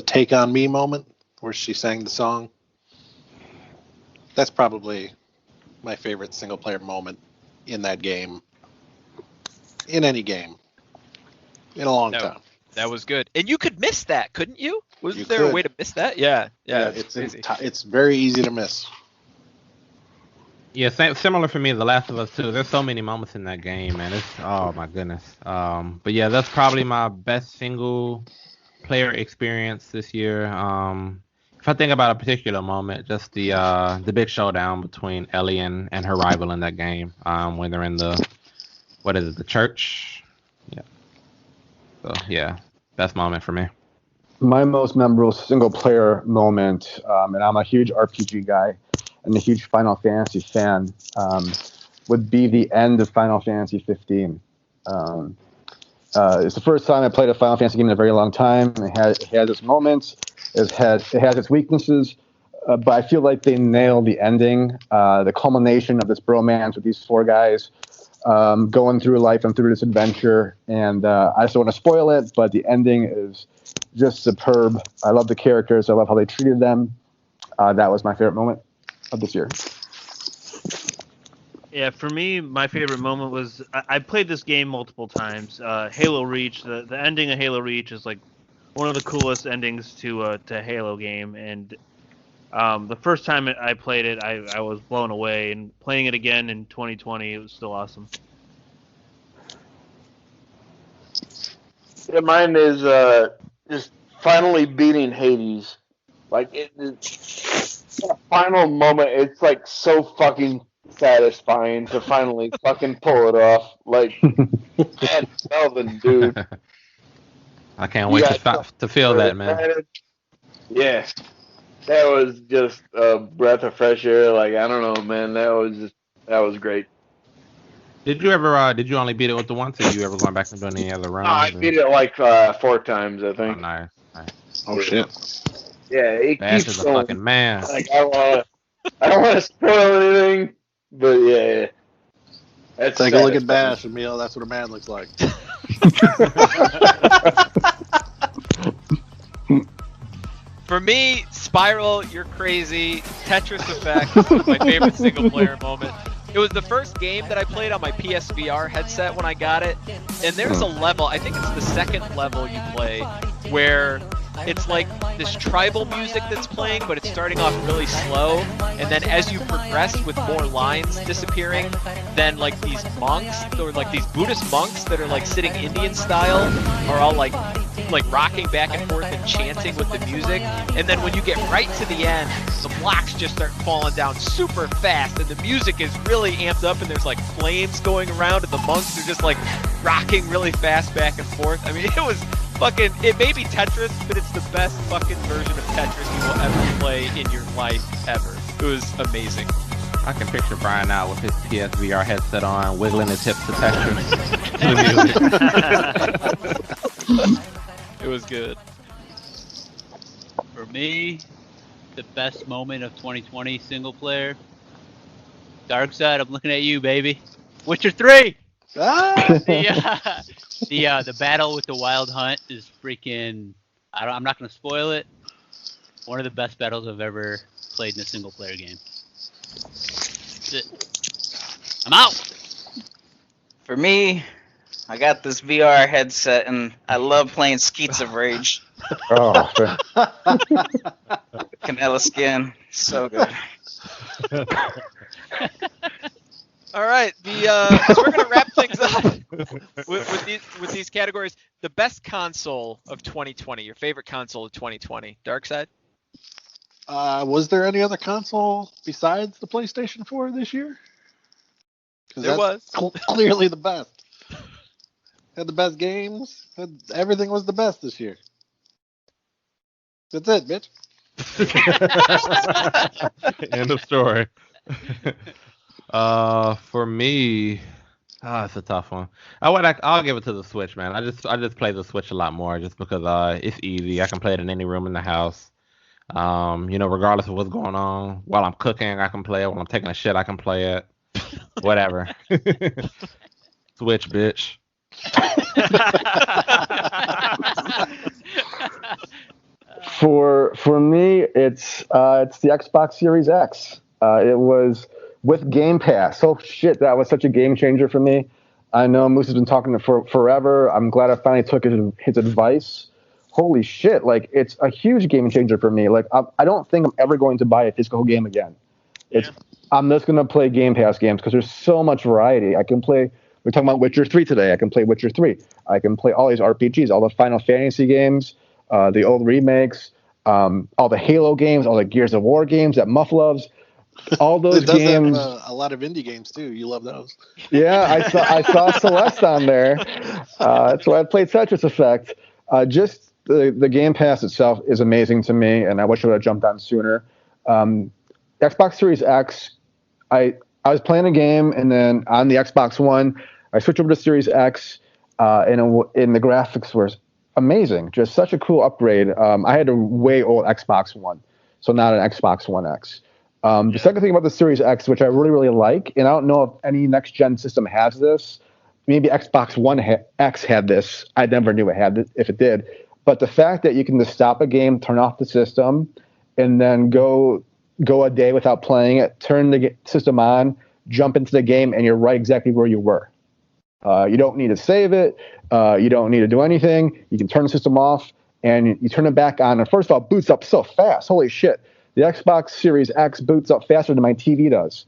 Take On Me moment where she sang the song. That's probably my favorite single player moment in that game. In any game. In a long time. That was good. And you could miss that, couldn't you? Was You there a could. way to miss that? Yeah. It's crazy. it's very easy to miss. Yeah, similar for me, The Last of Us 2. There's so many moments in that game, man. It's oh my goodness. But yeah, that's probably my best single player experience this year. If I think about a particular moment, just the big showdown between Ellie and her rival in that game, when they're in the church? Yeah. So yeah, best moment for me. My most memorable single player moment, and I'm a huge RPG guy and a huge Final Fantasy fan, would be the end of Final Fantasy 15. It's the first time I played a Final Fantasy game in a very long time. It has its moments, it has its weaknesses, but I feel like they nailed the ending, the culmination of this bromance with these four guys going through life and through this adventure. And I just don't want to spoil it, but the ending is just superb. I love the characters. I love how they treated them. That was my favorite moment of this year. Yeah, for me, my favorite moment was I played this game multiple times. Halo Reach, the ending of Halo Reach is like one of the coolest endings to a Halo game, and the first time I played it, I was blown away, and playing it again in 2020, it was still awesome. Yeah, mine is just finally beating Hades. Like it's a final moment. It's like so fucking satisfying to finally fucking pull it off. Like, man, Melvin, dude. I can't wait to feel that, man. Yeah. That was just a breath of fresh air. Like, I don't know, man. That was great. Did you ever? Did you only beat it with the one? Or you ever going back and doing any other runs? I beat it like 4 times, I Oh, think. nice. Oh shit. Yeah, it Bash keeps is a going. fucking man. Like, I don't want to spoil anything, but yeah. That's Take a look at satisfying. Bash, Emil. That's what a man looks like. For me, Spiral, you're crazy. Tetris Effect was my favorite single player moment. It was the first game that I played on my PSVR headset when I got it. And there's a level, I think it's the second level you play, where it's like this tribal music that's playing, but it's starting off really slow. And then as you progress with more lines disappearing, then like these monks, or like these Buddhist monks that are like sitting Indian style, are all like rocking back and forth and chanting with the music. And then when you get right to the end, the blocks just start falling down super fast and the music is really amped up and there's like flames going around and the monks are just like rocking really fast back and forth. I mean, it was fucking, it may be Tetris, but it's the best fucking version of Tetris you will ever play in your life ever. It was amazing. I can picture Brian out with his PSVR headset on, wiggling his hips to Tetris. to the music. It was good. For me, the best moment of 2020 single player. Dark Side, I'm looking at you, baby. Witcher 3. Ah! The battle with the Wild Hunt is freaking. I'm not gonna spoil it. One of the best battles I've ever played in a single player game. That's it. I'm out. For me, I got this VR headset and I love playing Skeets of Rage. Oh, fair. Canela Skin, so good. All right, so we're gonna wrap things up with these categories. The best console of 2020. Your favorite console of 2020. Darkside. Was there any other console besides the PlayStation 4 this year? 'Cause There that's was. clearly the best. Had the best games. Everything was the best this year. That's it, bitch. End of story. For me, it's a tough one. I'll give it to the Switch, man. I just play the Switch a lot more, just because it's easy. I can play it in any room in the house. Regardless of what's going on. While I'm cooking, I can play it. While I'm taking a shit, I can play it. Whatever. Switch, bitch. For me, it's the Xbox Series X. It was with Game Pass. Oh shit, that was such a game changer for me. I know Moose has been talking for forever. I'm glad I finally took his advice. Holy shit, like it's a huge game changer for me. Like I don't think I'm ever going to buy a physical game again. I'm just gonna play Game Pass games because there's so much variety. I can play. We're talking about Witcher 3 today. I can play Witcher 3. I can play all these RPGs, all the Final Fantasy games, the old remakes, all the Halo games, all the Gears of War games that Muff loves. All those It does games. have a lot of indie games too. You love those. Yeah, I saw Celeste on there. That's why I played Tetris Effect. Just the Game Pass itself is amazing to me, and I wish I would have jumped on sooner. Xbox Series X, I was playing a game, and then on the Xbox One, I switched over to Series X, and the graphics were amazing. Just such a cool upgrade. I had a way old Xbox One, so not an Xbox One X. The second thing about the Series X, which I really, really like, and I don't know if any next-gen system has this, maybe Xbox One X had this. I never knew it had it, if it did. But the fact that you can just stop a game, turn off the system, and then go a day without playing it, turn the system on, jump into the game, and you're right exactly where you were. You don't need to save it. You don't need to do anything. You can turn the system off, and you turn it back on. And first of all, it boots up so fast. Holy shit. The Xbox Series X boots up faster than my TV does.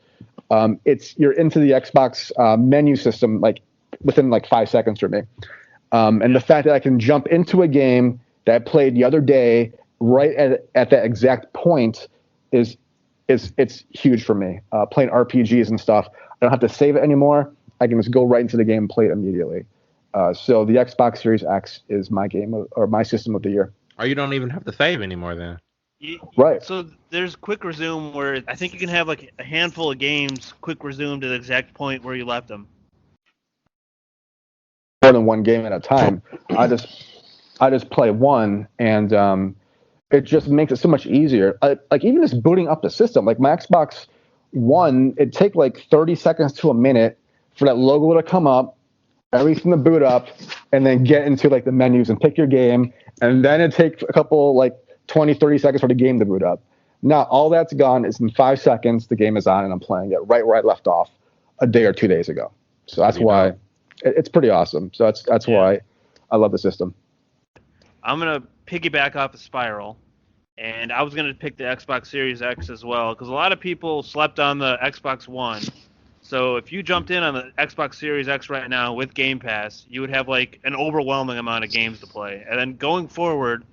You're into the Xbox menu system like within like 5 seconds for me. And the fact that I can jump into a game that I played the other day right at that exact point is huge for me. Playing RPGs and stuff, I don't have to save it anymore. I can just go right into the game and play it immediately. So the Xbox Series X is my game or my system of the year. Or you don't even have to save anymore then. Right. So there's quick resume where I think you can have like a handful of games quick resume to the exact point where you left them. More than one game at a time. I just play one, and it just makes it so much easier. Like even just booting up the system, like my Xbox One, it take like 30 seconds to a minute for that logo to come up, everything to boot up, and then get into like the menus and pick your game, and then it takes a couple like 20, 30 seconds for the game to boot up. Now all that's gone. It's in 5 seconds. The game is on, and I'm playing it right where I left off a day or 2 days ago. So that's why it's pretty awesome. So that's why I love the system. I'm gonna piggyback off of Spiral, and I was gonna pick the Xbox Series X as well because a lot of people slept on the Xbox One. So if you jumped in on the Xbox Series X right now with Game Pass, you would have like an overwhelming amount of games to play. And then going forward,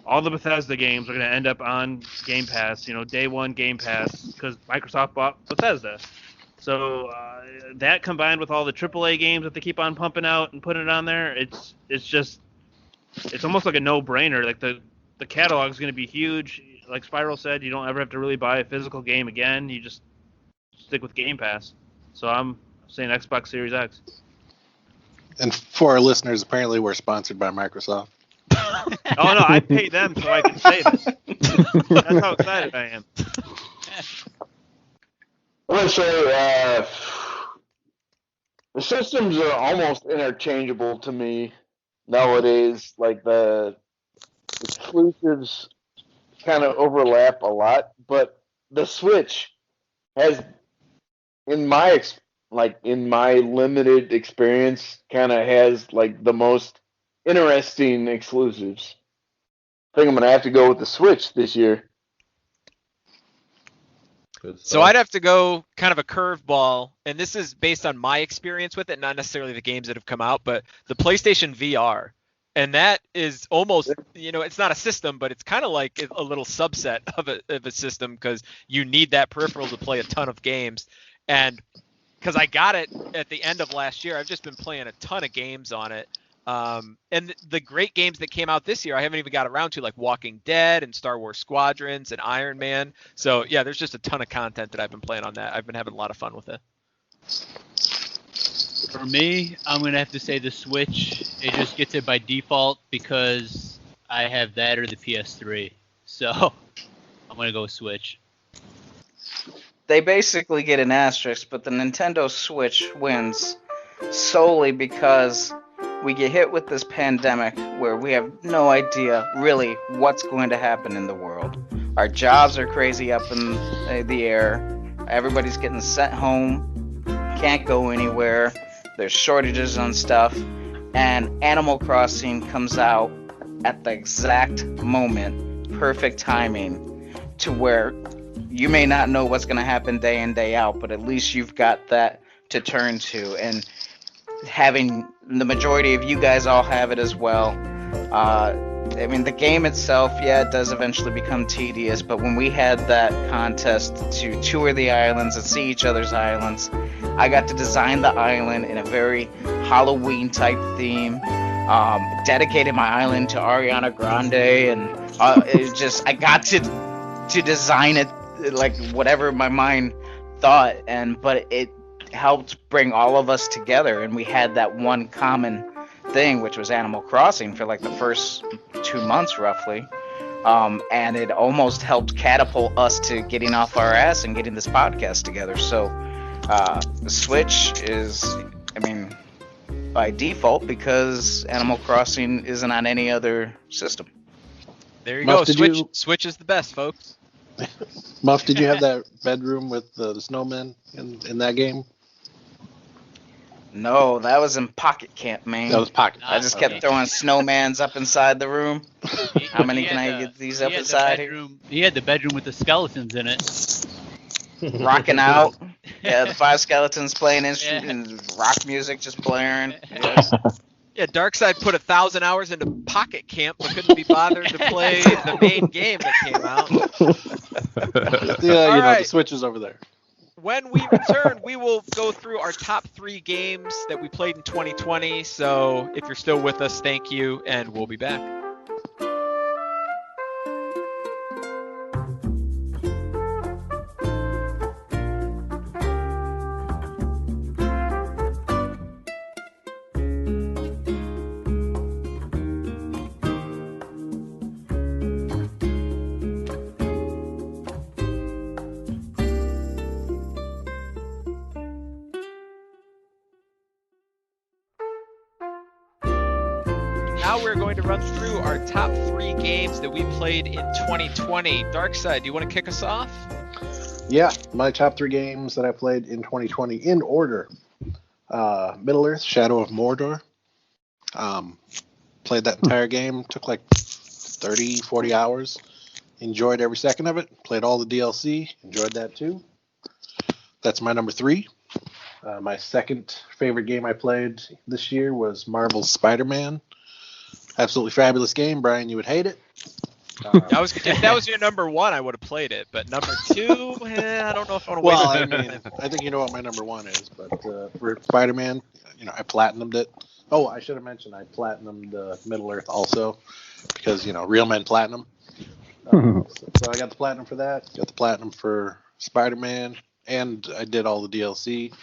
all the Bethesda games are gonna end up on Game Pass. You know, day one Game Pass because Microsoft bought Bethesda. So that combined with all the AAA games that they keep on pumping out and putting it on there, it's almost like a no-brainer. Like the catalog is going to be huge. Like Spiral said, you don't ever have to really buy a physical game again. You just stick with Game Pass. So I'm saying Xbox Series X. And for our listeners, apparently we're sponsored by Microsoft. Oh no, I pay them so I can say this. That's how excited I am. I'm gonna say the systems are almost interchangeable to me nowadays. Like the exclusives kind of overlap a lot, but the Switch has, in my limited experience, kind of has like the most interesting exclusives. I think I'm gonna have to go with the Switch this year. So I'd have to go kind of a curveball, and this is based on my experience with it, not necessarily the games that have come out, but the PlayStation VR. And that is almost, it's not a system, but it's kind of like a little subset of a system because you need that peripheral to play a ton of games. And because I got it at the end of last year, I've just been playing a ton of games on it. And the great games that came out this year, I haven't even got around to, like Walking Dead and Star Wars Squadrons and Iron Man. So yeah, there's just a ton of content that I've been playing on that. I've been having a lot of fun with it. For me, I'm going to have to say the Switch. It just gets it by default because I have that or the PS3. So I'm going to go with Switch. They basically get an asterisk, but the Nintendo Switch wins solely because we get hit with this pandemic where we have no idea really what's going to happen in the world. Our jobs are crazy up in the air. Everybody's getting sent home. Can't go anywhere. There's shortages on stuff. And Animal Crossing comes out at the exact moment, perfect timing, to where you may not know what's going to happen day in, day out, but at least you've got that to turn to. And having the majority of you guys all have it as well. I mean, the game itself, it does eventually become tedious, but when we had that contest to tour the islands and see each other's islands, I got to design the island in a very Halloween type theme. Dedicated my island to Ariana Grande, and I got to design it like whatever my mind thought, but it helped bring all of us together, and we had that one common thing, which was Animal Crossing for like the first 2 months roughly, and it almost helped catapult us to getting off our ass and getting this podcast together. So the Switch is, by default, because Animal Crossing isn't on any other system. There you go. Switch is the best, folks. Muff, did you have that bedroom with the snowmen in that game? No, that was in Pocket Camp, man. That was Pocket Camp. I just kept throwing snowmans up inside the room. How many can I get these up inside here? He had the bedroom with the skeletons in it. Rocking out. Yeah, the 5 skeletons playing instruments, and rock music just blaring. Yes. Yeah, Darkseid put 1,000 hours into Pocket Camp, but couldn't be bothered to play the main game that came out. The Switch is over there. When we return, we will go through our top 3 games that we played in 2020. So if you're still with us, thank you, and we'll be back. now we're going to run through our top 3 games that we played in 2020. Darkside, do you want to kick us off? Yeah, my top 3 games that I played in 2020 in order. Middle-earth, Shadow of Mordor. Played that entire game. Took like 30, 40 hours. Enjoyed every second of it. Played all the DLC. Enjoyed that too. That's my number 3. My second favorite game I played this year was Marvel's Spider-Man. Absolutely fabulous game. Brian, you would hate it. If that was your number 1, I would have played it. But number 2, I don't know if I want to Well, waste I mean, I think you know what my number 1 is. But for Spider-Man, I platinumed it. Oh, I should have mentioned I platinumed Middle-earth also because, real men platinum. So I got the platinum for that. Got the platinum for Spider-Man. And I did all the DLC.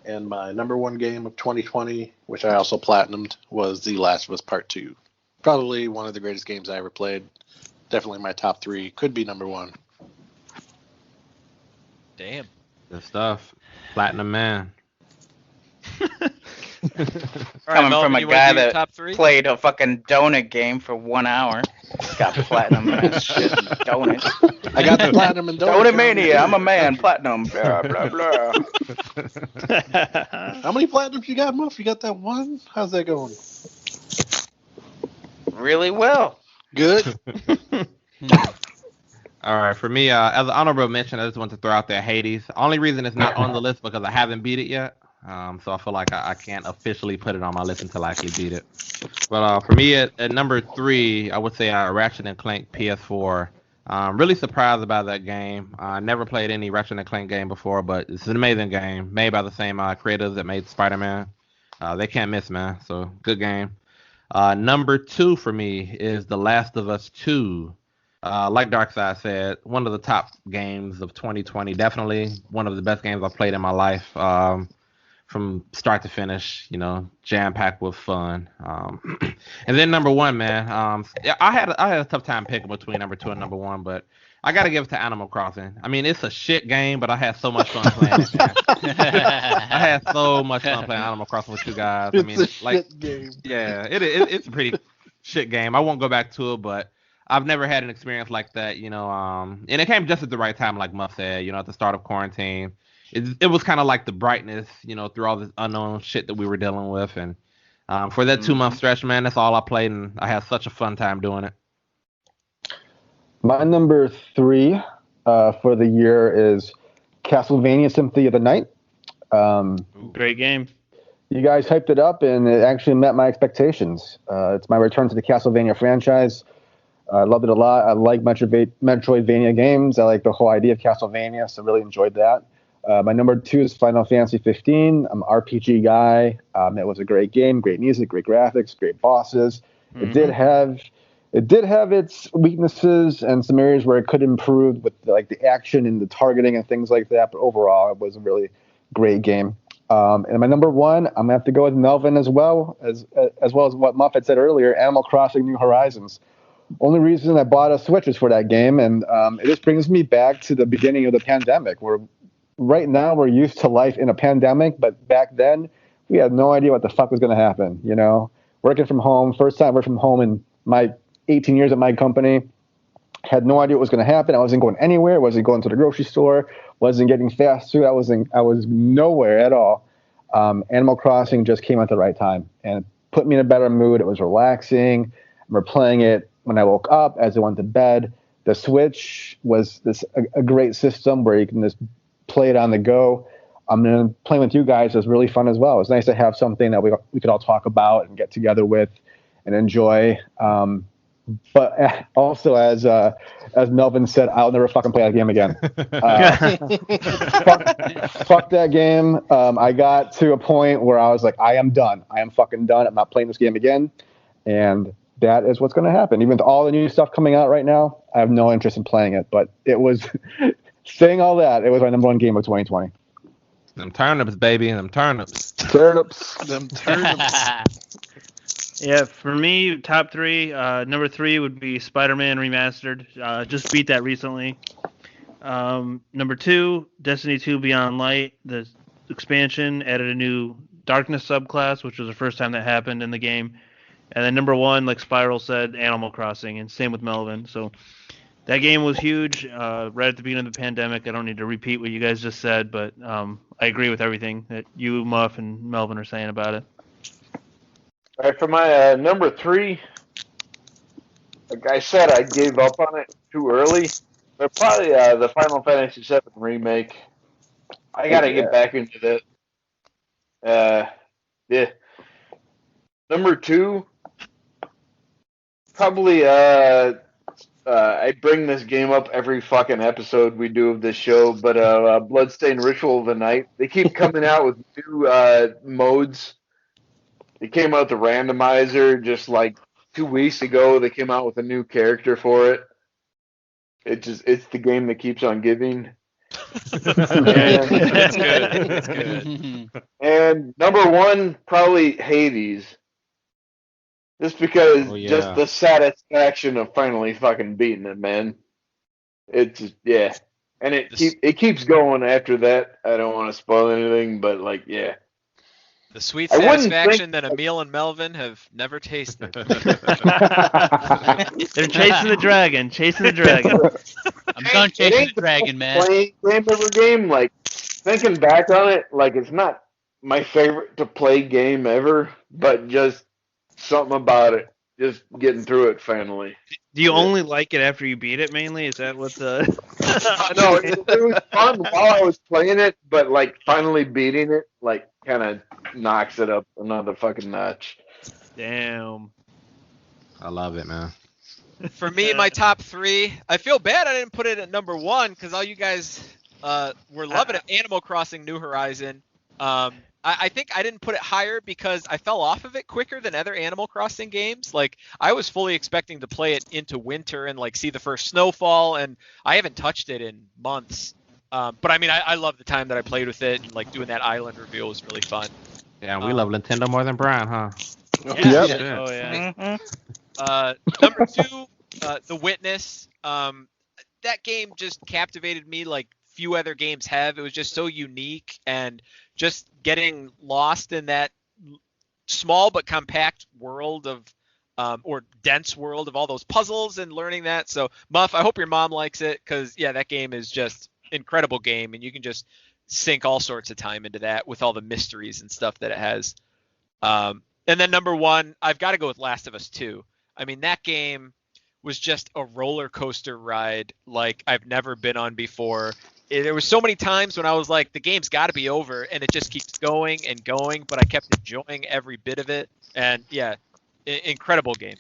And my number 1 game of 2020, which I also platinumed, was The Last of Us Part 2. Probably one of the greatest games I ever played. Definitely my top 3. Could be number 1. Damn. Good stuff. Platinum man. Coming from a guy that top 3? played a fucking donut game for 1 hour. Got platinum and shit and donut. I got the platinum and donut. Donut mania. I'm a man. Platinum. Blah, blah, blah. How many platinums you got, Muff? You got that 1? How's that going? Really well. Good. All right, for me, as an honorable mention, I just want to throw out there Hades. Only reason it's not on the list because I haven't beat it yet. So I feel like I can't officially put it on my list until I actually beat it. But for me, at number 3, I would say Ratchet & Clank PS4. Really surprised about that game. I never played any Ratchet & Clank game before, but it's an amazing game made by the same creators that made Spider-Man. They can't miss, man. So good game. Number 2 for me is The Last of Us 2. Like Darkside said, one of the top games of 2020. Definitely one of the best games I've played in my life. From start to finish, jam-packed with fun. And then number 1, man. I had a tough time picking between number 2 and number 1, but I got to give it to Animal Crossing. I mean, it's a shit game, but I had so much fun playing it, man. I had so much fun playing Animal Crossing with you guys. I mean, shit game. Yeah, it's a pretty shit game. I won't go back to it, but I've never had an experience like that, and it came just at the right time, like Muff said, at the start of quarantine. It was kind of like the brightness, through all this unknown shit that we were dealing with. And for that 2-month stretch, man, that's all I played, and I had such a fun time doing it. My number 3 for the year is Castlevania Symphony of the Night. Great game. You guys hyped it up, and it actually met my expectations. It's my return to the Castlevania franchise. I loved it a lot. I like Metroidvania games. I like the whole idea of Castlevania, so really enjoyed that. My number 2 is Final Fantasy 15. I'm an RPG guy. It was a great game, great music, great graphics, great bosses. Mm-hmm. It did have its weaknesses and some areas where it could improve with the action and the targeting and things like that. But overall, it was a really great game. And my number 1, I'm gonna have to go with Melvin as well as what Muff had said earlier. Animal Crossing: New Horizons. Only reason I bought a Switch is for that game, and it just brings me back to the beginning of the pandemic, where right now we're used to life in a pandemic, but back then we had no idea what the fuck was going to happen. Working from home, first time working from home in my 18 years at my company, had no idea what was going to happen. I wasn't going anywhere. Wasn't going to the grocery store. Wasn't getting fast food. I was nowhere at all. Animal Crossing just came at the right time and put me in a better mood. It was relaxing. We're playing it when I woke up, as I went to bed. The Switch was a great system where you can just play it on the go. Playing with you guys was really fun as well. It was nice to have something that we could all talk about and get together with and enjoy. But also, as Melvin said, I'll never fucking play that game again. Fuck that game. I got to a point where I was like, I am done. I am fucking done. I'm not playing this game again. And that is what's going to happen. Even with all the new stuff coming out right now, I have no interest in playing it. But it was... Saying all that, it was my number 1 game of 2020. Them turnips, baby, them turnips. Them turnips. Yeah, for me, top 3. Number 3 would be Spider-Man Remastered. Just beat that recently. Number 2, Destiny 2 Beyond Light. The expansion added a new Darkness subclass, which was the first time that happened in the game. And then number 1, like Spiral said, Animal Crossing, and same with Melvin. So that game was huge right at the beginning of the pandemic. I don't need to repeat what you guys just said, but I agree with everything that you, Muff, and Melvin are saying about it. All right, for my number 3, like I said, I gave up on it too early. But probably the Final Fantasy VII Remake. I got to get back into that. Yeah. Number 2, probably I bring this game up every fucking episode we do of this show, but Bloodstained Ritual of the Night. They keep coming out with new modes. They came out with the randomizer just like 2 weeks ago. They came out with a new character for it. It's the game that keeps on giving. That's good. That's good. And number 1, probably Hades. Just because, just the satisfaction of finally fucking beating it, man. It's just, yeah. And it keeps going after that. I don't want to spoil anything, but like, yeah. The sweet satisfaction that Emil and Melvin have never tasted. They're chasing the dragon. I'm done chasing the dragon, man. Playing game, like, thinking back on it, like, it's not my favorite to play game ever, but just something about it. Just getting through it finally. Do you only like it after you beat it, mainly? Is that what the... No, it was fun while I was playing it, but, like, finally beating it, like, kind of knocks it up another fucking notch. Damn. I love it, man. For me, my top 3, I feel bad I didn't put it at number 1 because all you guys were loving it. Animal Crossing New Horizon. I think I didn't put it higher because I fell off of it quicker than other Animal Crossing games. Like, I was fully expecting to play it into winter and, like, see the first snowfall, and I haven't touched it in months. But, I mean, I love the time that I played with it, and, like, doing that island reveal was really fun. Yeah, we love Nintendo more than Brian, huh? Yeah. Yep. Oh, yeah. Number 2, The Witness. That game just captivated me like few other games have. It was just so unique, and just getting lost in that small but compact world of or dense world of all those puzzles and learning that. So Muff, I hope your mom likes it, because yeah, that game is just incredible game, and you can just sink all sorts of time into that with all the mysteries and stuff that it has. And then number 1, I've got to go with Last of Us 2. I mean, that game was just a roller coaster ride like I've never been on before. There was so many times when I was like, the game's got to be over, and it just keeps going and going, but I kept enjoying every bit of it. And yeah, incredible game.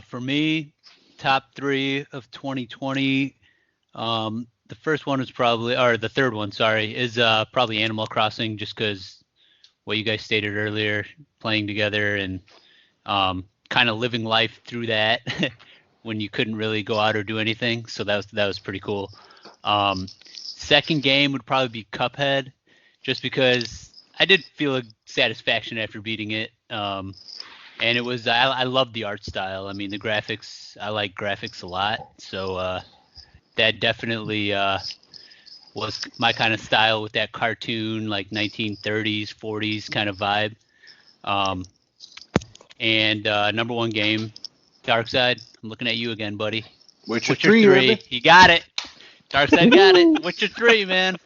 For me, top 3 of 2020. The first one is probably, or the third one, sorry, is probably Animal Crossing, just because what you guys stated earlier, playing together and kind of living life through that when you couldn't really go out or do anything. So that was pretty cool. Second game would probably be Cuphead, just because I did feel a satisfaction after beating it. And it was, I love the art style. I mean, the graphics, I like graphics a lot. So that definitely was my kind of style, with that cartoon, like 1930s, 40s kind of vibe. And number 1 game, Darkside. I'm looking at you again, buddy. Witcher 3. Really? You got it. Darkside got it. Witcher 3, man.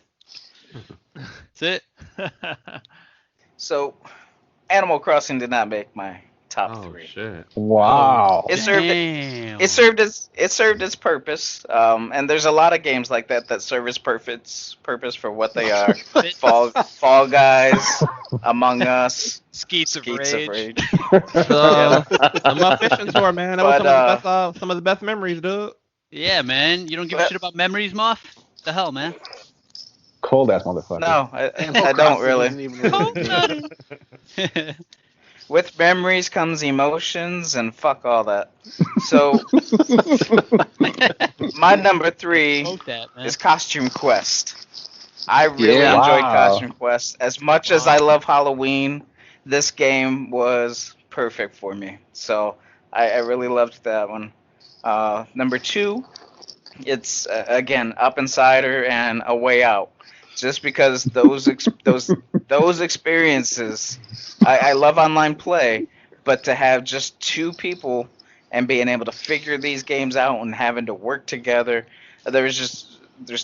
That's it. So, Animal Crossing did not make my top 3. Shit. Wow. It served its purpose. And there's a lot of games like that serve its purpose for what they are. Fall Guys, Among Us, Skeets of Rage. So, the Muff Tour, man. That was some of the best memories, dude. Yeah, man. You don't give a shit about memories, Moth? What the hell, man? Cold ass motherfucker. No, I don't really. With memories comes emotions, and fuck all that. So, my number 3 is Costume Quest. I really enjoyed Costume Quest. As much as I love Halloween, this game was perfect for me. So, I really loved that one. Number 2, it's again Up Insider and A Way Out, just because those experiences. I love online play, But to have just 2 people and being able to figure these games out and having to work together, there's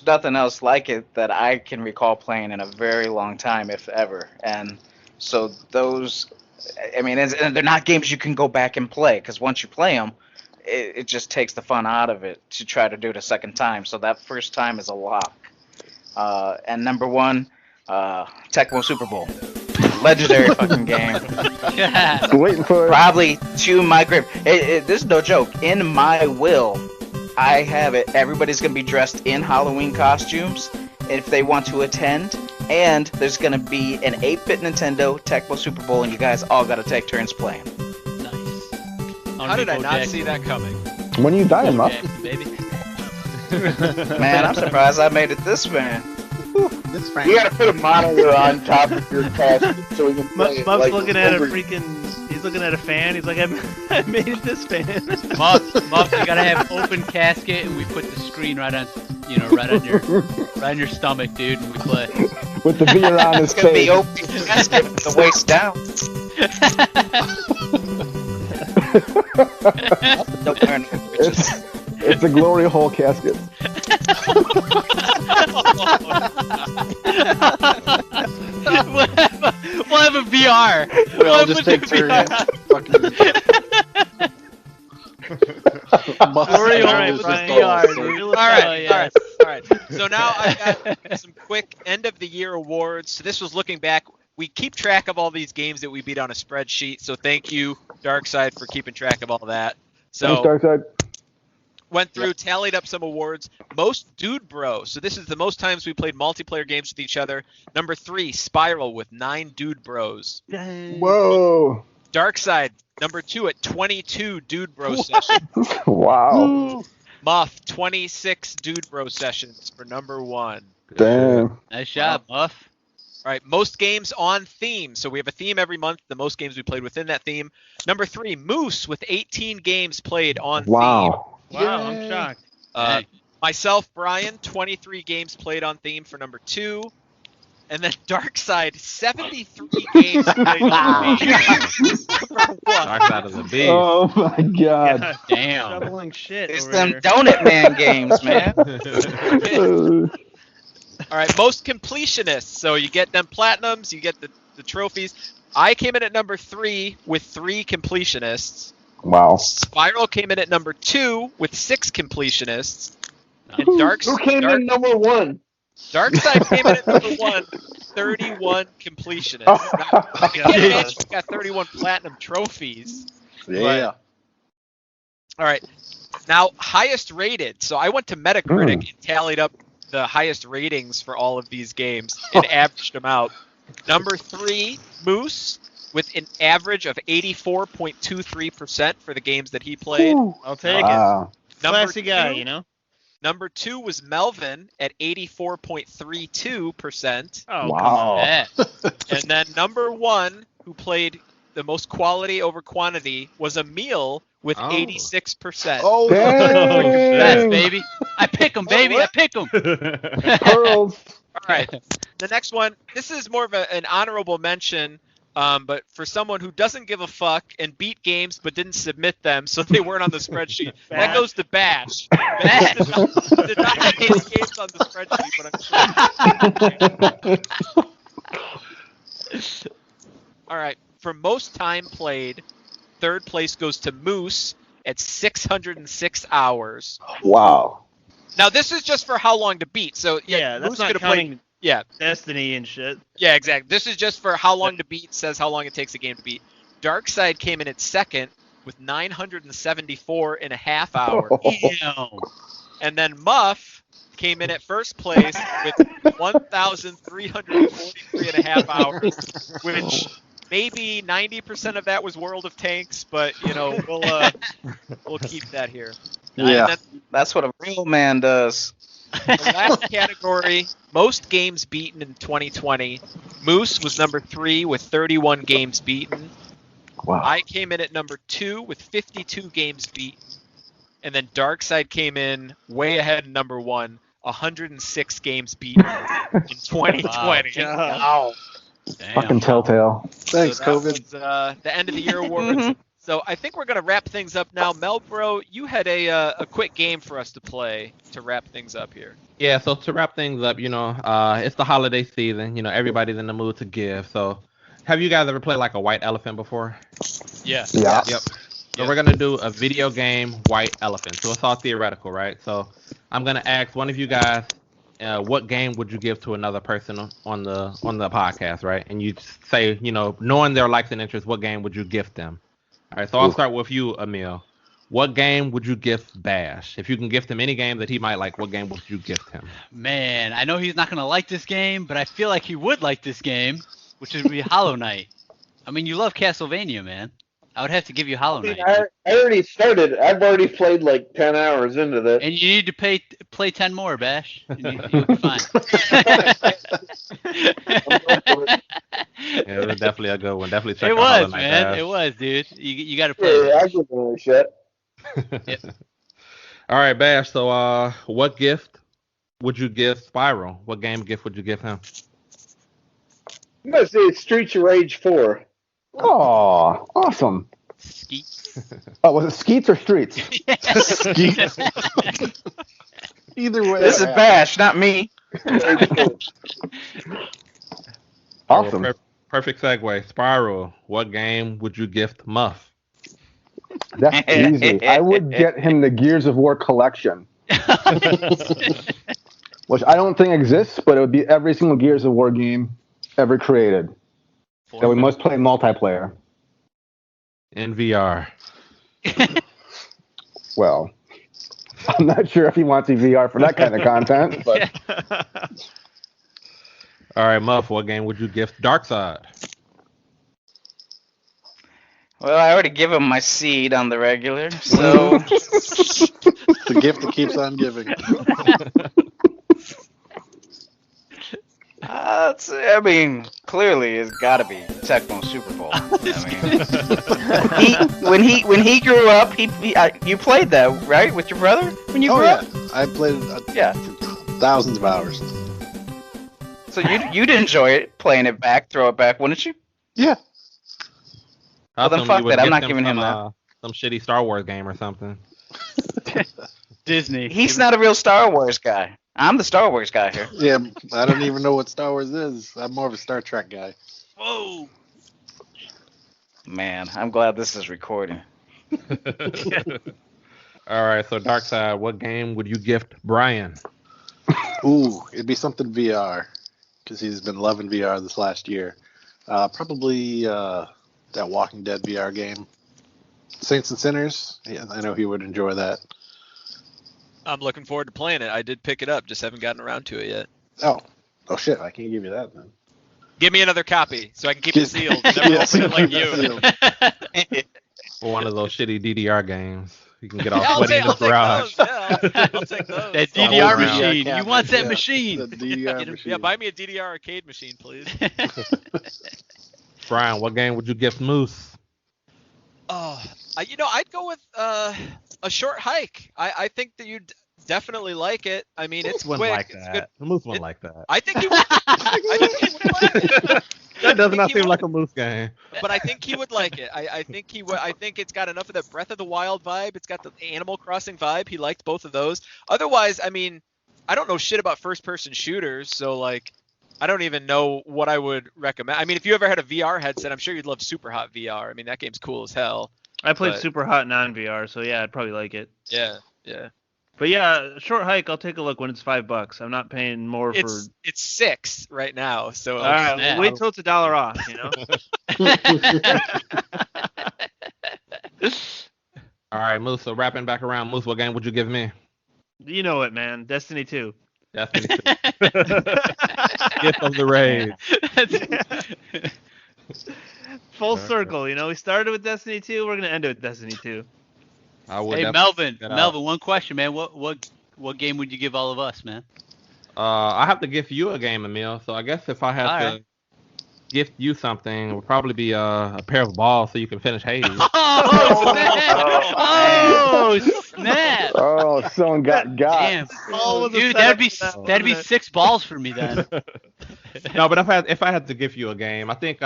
nothing else like it that I can recall playing in a very long time, if ever. And so those, I mean, and they're not games you can go back and play, because once you play them, it just takes the fun out of it to try to do it a second time. So that first time is a lock. And number 1, Tecmo Super Bowl. Legendary fucking game. Waiting for it. Probably to my grave. This is no joke. In my will, I have it. Everybody's gonna be dressed in Halloween costumes if they want to attend, and there's gonna be an 8-bit Nintendo Tecmo Super Bowl, and you guys all gotta take turns playing. Nice. How did I not see that coming? When are you dying, Muff? baby? Man, I'm surprised I made it this man. You gotta put a monitor on top of your casket so we can play Muff's it like looking at a over- freaking. He's looking at a fan. He's like, I made it this fan. Muff, you gotta have open casket, and we put the screen right on, right on your stomach, dude, and we play. With the beer on his It's gonna be face. open casket from the waist down. Don't wear no bitches. It's a glory hole casket. We'll have a VR. We'll We'll just put take the turns. Alright, Fucking- Brian. VR, So- dude. All right, Oh, yes. all right. So now I've got some quick end of the year awards. So this was looking back. We keep track of all these games that we beat on a spreadsheet. So thank you, Darkside, for keeping track of all that. Thanks, So Darkside. went through, tallied up some awards. Most Dude Bro. So this is the most times we played multiplayer games with each other. Number 3, Spiral with 9 Dude Bros. Whoa. Darkside, number 2 at 22 Dude Bro sessions. Wow. Muff, 26 Dude Bro sessions for number 1. Damn. Nice job, Muff. All right, most games on theme. So we have a theme every month. The most games we played within that theme. Number 3, Moose with 18 games played on Wow. Wow, I'm shocked. theme. Myself, Brian, 23 games played on theme for number 2. And then Darkside, 73 games played on theme. Number 1. Dark Side of the Beast. Oh my god. Yeah, Damn. shoveling shit It's over them here. Donut Man games, man. All right, most completionists. So you get them platinums, you get the trophies. I came in at number 3 with 3 completionists. Wow. Spiral came in at number 2 with 6 completionists. And Who came in number 1? Darkside came in at number 1, 31 completionists. Now, I can't imagine we got 31 platinum trophies. Yeah. All right, now highest rated. So I went to Metacritic and tallied up the highest ratings for all of these games and averaged them out. Number 3, Moose, with an average of 84.23% for the games that he played. I'll take Wow. it. Classy guy, two- you know? Number 2 was Melvin at 84.32%. Oh, Wow. come on. Yeah. And then number 1, who played the most quality over quantity, was Emil with Oh. 86%. Oh, That's Dang. baby. I pick 'em, baby. I pick 'em. Pearls. All right. The next one, this is more of an honorable mention, but for someone who doesn't give a fuck and beat games but didn't submit them, so they weren't on the spreadsheet. That goes to Bash. Bash did not have any games on the spreadsheet, but I'm sure. All right. For most time played, third place goes to Moose at 606 hours. Wow. Now, this is just for how long to beat. So, Yeah, that's Moose not could have played. counting Yeah. Destiny and shit. Yeah, exactly. This is just for how long to beat, says how long it takes a game to beat. Darkside came in at second with 974 and a half hours. Damn. And then Muff came in at first place with 1,343 and a half hours, which maybe 90% of that was World of Tanks, but, we'll keep that here. Yeah. And then That's what a real man does. the last category, most games beaten in 2020. Moose was number 3 with 31 games beaten. Wow. I came in at number 2 with 52 games beaten. And then Darkside came in way ahead in number 1, 106 games beaten in 2020. God. Wow. Damn. Fucking Telltale. Thanks, So that COVID. was, the end of the year awards. So I think we're gonna wrap things up now. Melbro, you had a quick game for us to play to wrap things up here. Yeah, so to wrap things up, it's the holiday season. Everybody's in the mood to give. So, have you guys ever played like a white elephant before? Yeah. Yeah. Yep. So we're gonna do a video game white elephant. So it's all theoretical, right? So I'm gonna ask one of you guys, what game would you give to another person on the podcast, right? And you say, knowing their likes and interests, what game would you gift them? All right. So I'll start with you, Emil. What game would you gift Bash? If you can gift him any game that he might like, what game would you gift him? Man, I know he's not gonna like this game, but I feel like he would like this game, which would be Hollow Knight. I mean, you love Castlevania, man. I would have to give you Hollow Knight. I already started. I've already played like 10 hours into this. And you need to play 10 more, Bash. You'll be fine. Yeah, it was definitely a good one. Definitely check It out Hollow was, Knight, man. Bash. It was, dude. You got to play. Yeah, I give it a shot. Yep. All right, Bash. So, what gift would you give Spiral? What game gift would you give him? I'm gonna say Streets of Rage 4. Oh, awesome. Skeet. Oh, was it Skeets or Streets? Either way. This is Bash, not me. Awesome. Perfect segue. Spiral. What game would you gift Muff? That's easy. I would get him the Gears of War collection, which I don't think exists, but it would be every single Gears of War game ever created. That we must play multiplayer. In VR. Well, I'm not sure if he wants VR for that kind of content, but All right, Muff. What game would you gift Darkside? Well, I already give him my seed on the regular, so The gift that keeps on giving. I mean, clearly it's got to be Tecmo Super Bowl. I mean, when he grew up, you played that, right, with your brother when you Oh grew yeah, up. I played Yeah. thousands of hours. So you'd enjoy it, playing it back, throw it back, wouldn't you? Yeah. I then thought fuck you would that, I'm gift not giving him some shitty Star Wars game or something. Disney. He's not a real Star Wars guy. I'm the Star Wars guy here. Yeah, I don't even know what Star Wars is. I'm more of a Star Trek guy. Whoa. Man, I'm glad this is recording. All right, so Darkside, what game would you gift Brian? Ooh, it'd be something VR, because he's been loving VR this last year. Probably that Walking Dead VR game, Saints and Sinners. Yeah, I know he would enjoy that. I'm looking forward to playing it. I did pick it up, just haven't gotten around to it yet. Oh shit! I can't give you that then. Give me another copy so I can keep it sealed. Never Yes. open it like you. Or one of those shitty DDR games. You can get all Yeah, sweaty in the garage. those. Yeah, I'll take those. That all DDR around. machine. Yeah, You want that yeah. machine. The DDR Get him- machine. Yeah, buy me a DDR arcade machine, please. Brian, what game would you gift Moose? Oh, I'd go with a short hike. I think that you'd definitely like it. I mean, it's Moose quick. wouldn't like It's that. good. Moose wouldn't like that. I think he would. I think he would like it. That does not he seem would. like a Moose game. But I think he would like it. I think he would. I think it's got enough of the Breath of the Wild vibe. It's got the Animal Crossing vibe. He liked both of those. Otherwise, I mean, I don't know shit about first-person shooters, so like, I don't even know what I would recommend. I mean, if you ever had a VR headset, I'm sure you'd love Super Hot VR. I mean, that game's cool as hell. I played But- Super Hot non-VR, so yeah, I'd probably like it. Yeah, yeah. But yeah, short hike. I'll take a look when it's $5. I'm not paying more for. It's $6 right now. So All right, snap. wait till it's $1 off. You know. All right, Moose. So wrapping back around, Moose, what game would you give me? You know it, man. Destiny 2. Destiny 2. Gift of the Raid. Full circle, you know. We started with Destiny 2. We're gonna end it with Destiny 2. I would Hey, definitely Melvin. check that out. Melvin, one question, man. What game would you give all of us, man? I have to gift you a game, Emil. So I guess if I have All to right. gift you something, it would probably be a pair of balls so you can finish Hades. Oh, snap! Oh, snap! oh, someone got. Damn. Oh, was a Dude, setup that'd be for that, that'd be wasn't it? 6 balls for me then. No, but if I had to give you a game, I think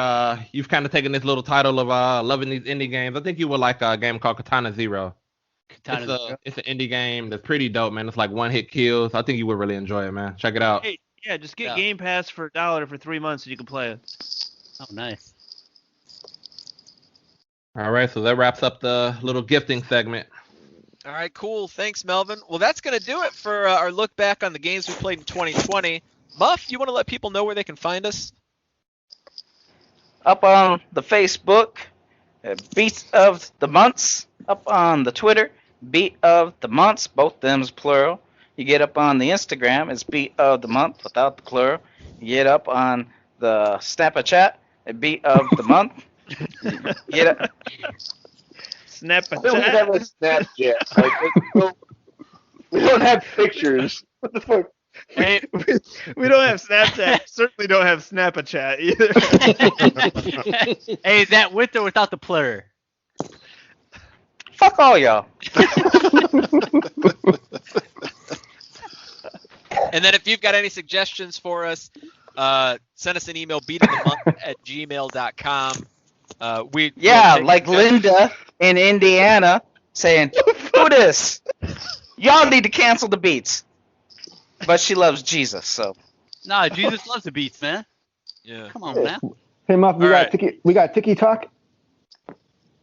you've kind of taken this little title of loving these indie games. I think you would like a game called Katana Zero. It's an indie game that's pretty dope, man. It's like one hit kills. I think you would really enjoy it, man. Check it out. Hey, yeah, just get Game Pass for $1 for 3 months and you can play it. Oh, nice. All right, so that wraps up the little gifting segment. All right, cool. Thanks, Melvin. Well, that's going to do it for our look back on the games we played in 2020. Muff, you want to let people know where they can find us? Up on the Facebook, Beats of the Months. Up on the Twitter, Beat of the Months, both them's plural. You get up on the Instagram, it's Beat of the Month without the plural. You get up on the Snapchat, Beat of the Month. Get up. I don't have a Snapchat. Like, we don't have pictures. What the fuck? Hey, we don't have Snapchat. Certainly don't have Snapchat either. Hey, is that with or without the plur? Fuck all y'all. And then if you've got any suggestions for us, send us an email, beatofthemonth@gmail.com. Like Linda in Indiana saying, "Who this? Y'all need to cancel the beats." But she loves Jesus, so. Nah, Jesus loves the beats, man. Yeah. Come on, man. Hey, Muff, we All got Tiki Talk.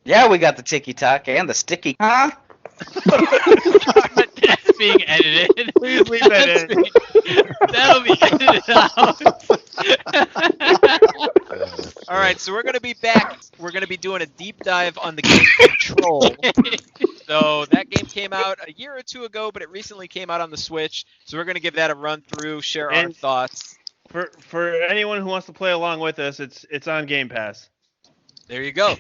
Yeah, we got the Tiki Talk and the Sticky. Huh? But that's being edited. Please leave that in. That'll be edited out. All right, so we're going to be back. We're going to be doing a deep dive on the game Control. So that game came out a year or two ago, but it recently came out on the Switch. So we're going to give that a run through, share our thoughts. For anyone who wants to play along with us, it's on Game Pass. There you go.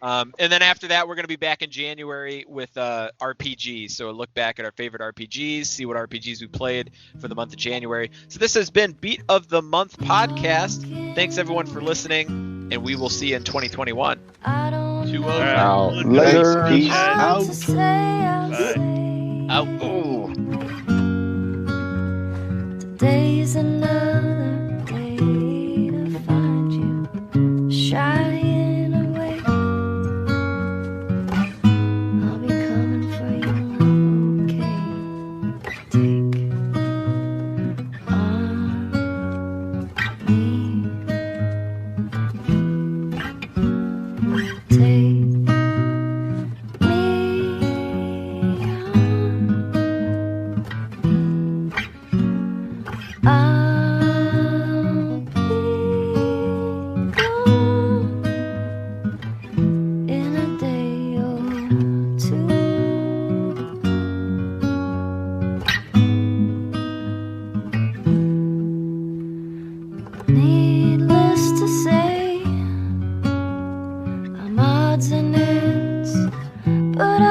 And then after that, we're going to be back in January with RPGs. So a look back at our favorite RPGs, see what RPGs we played for the month of January. So this has been Beat of the Month podcast. Thanks everyone for listening, and we will see you in 2021. Later. Peace Out. Out. Ooh. Today's another day to find you shying away. I'll be coming for you, okay? Take on me. Take me on. I'll be gone in a day or two. Needless to say, I'm odds and ends, but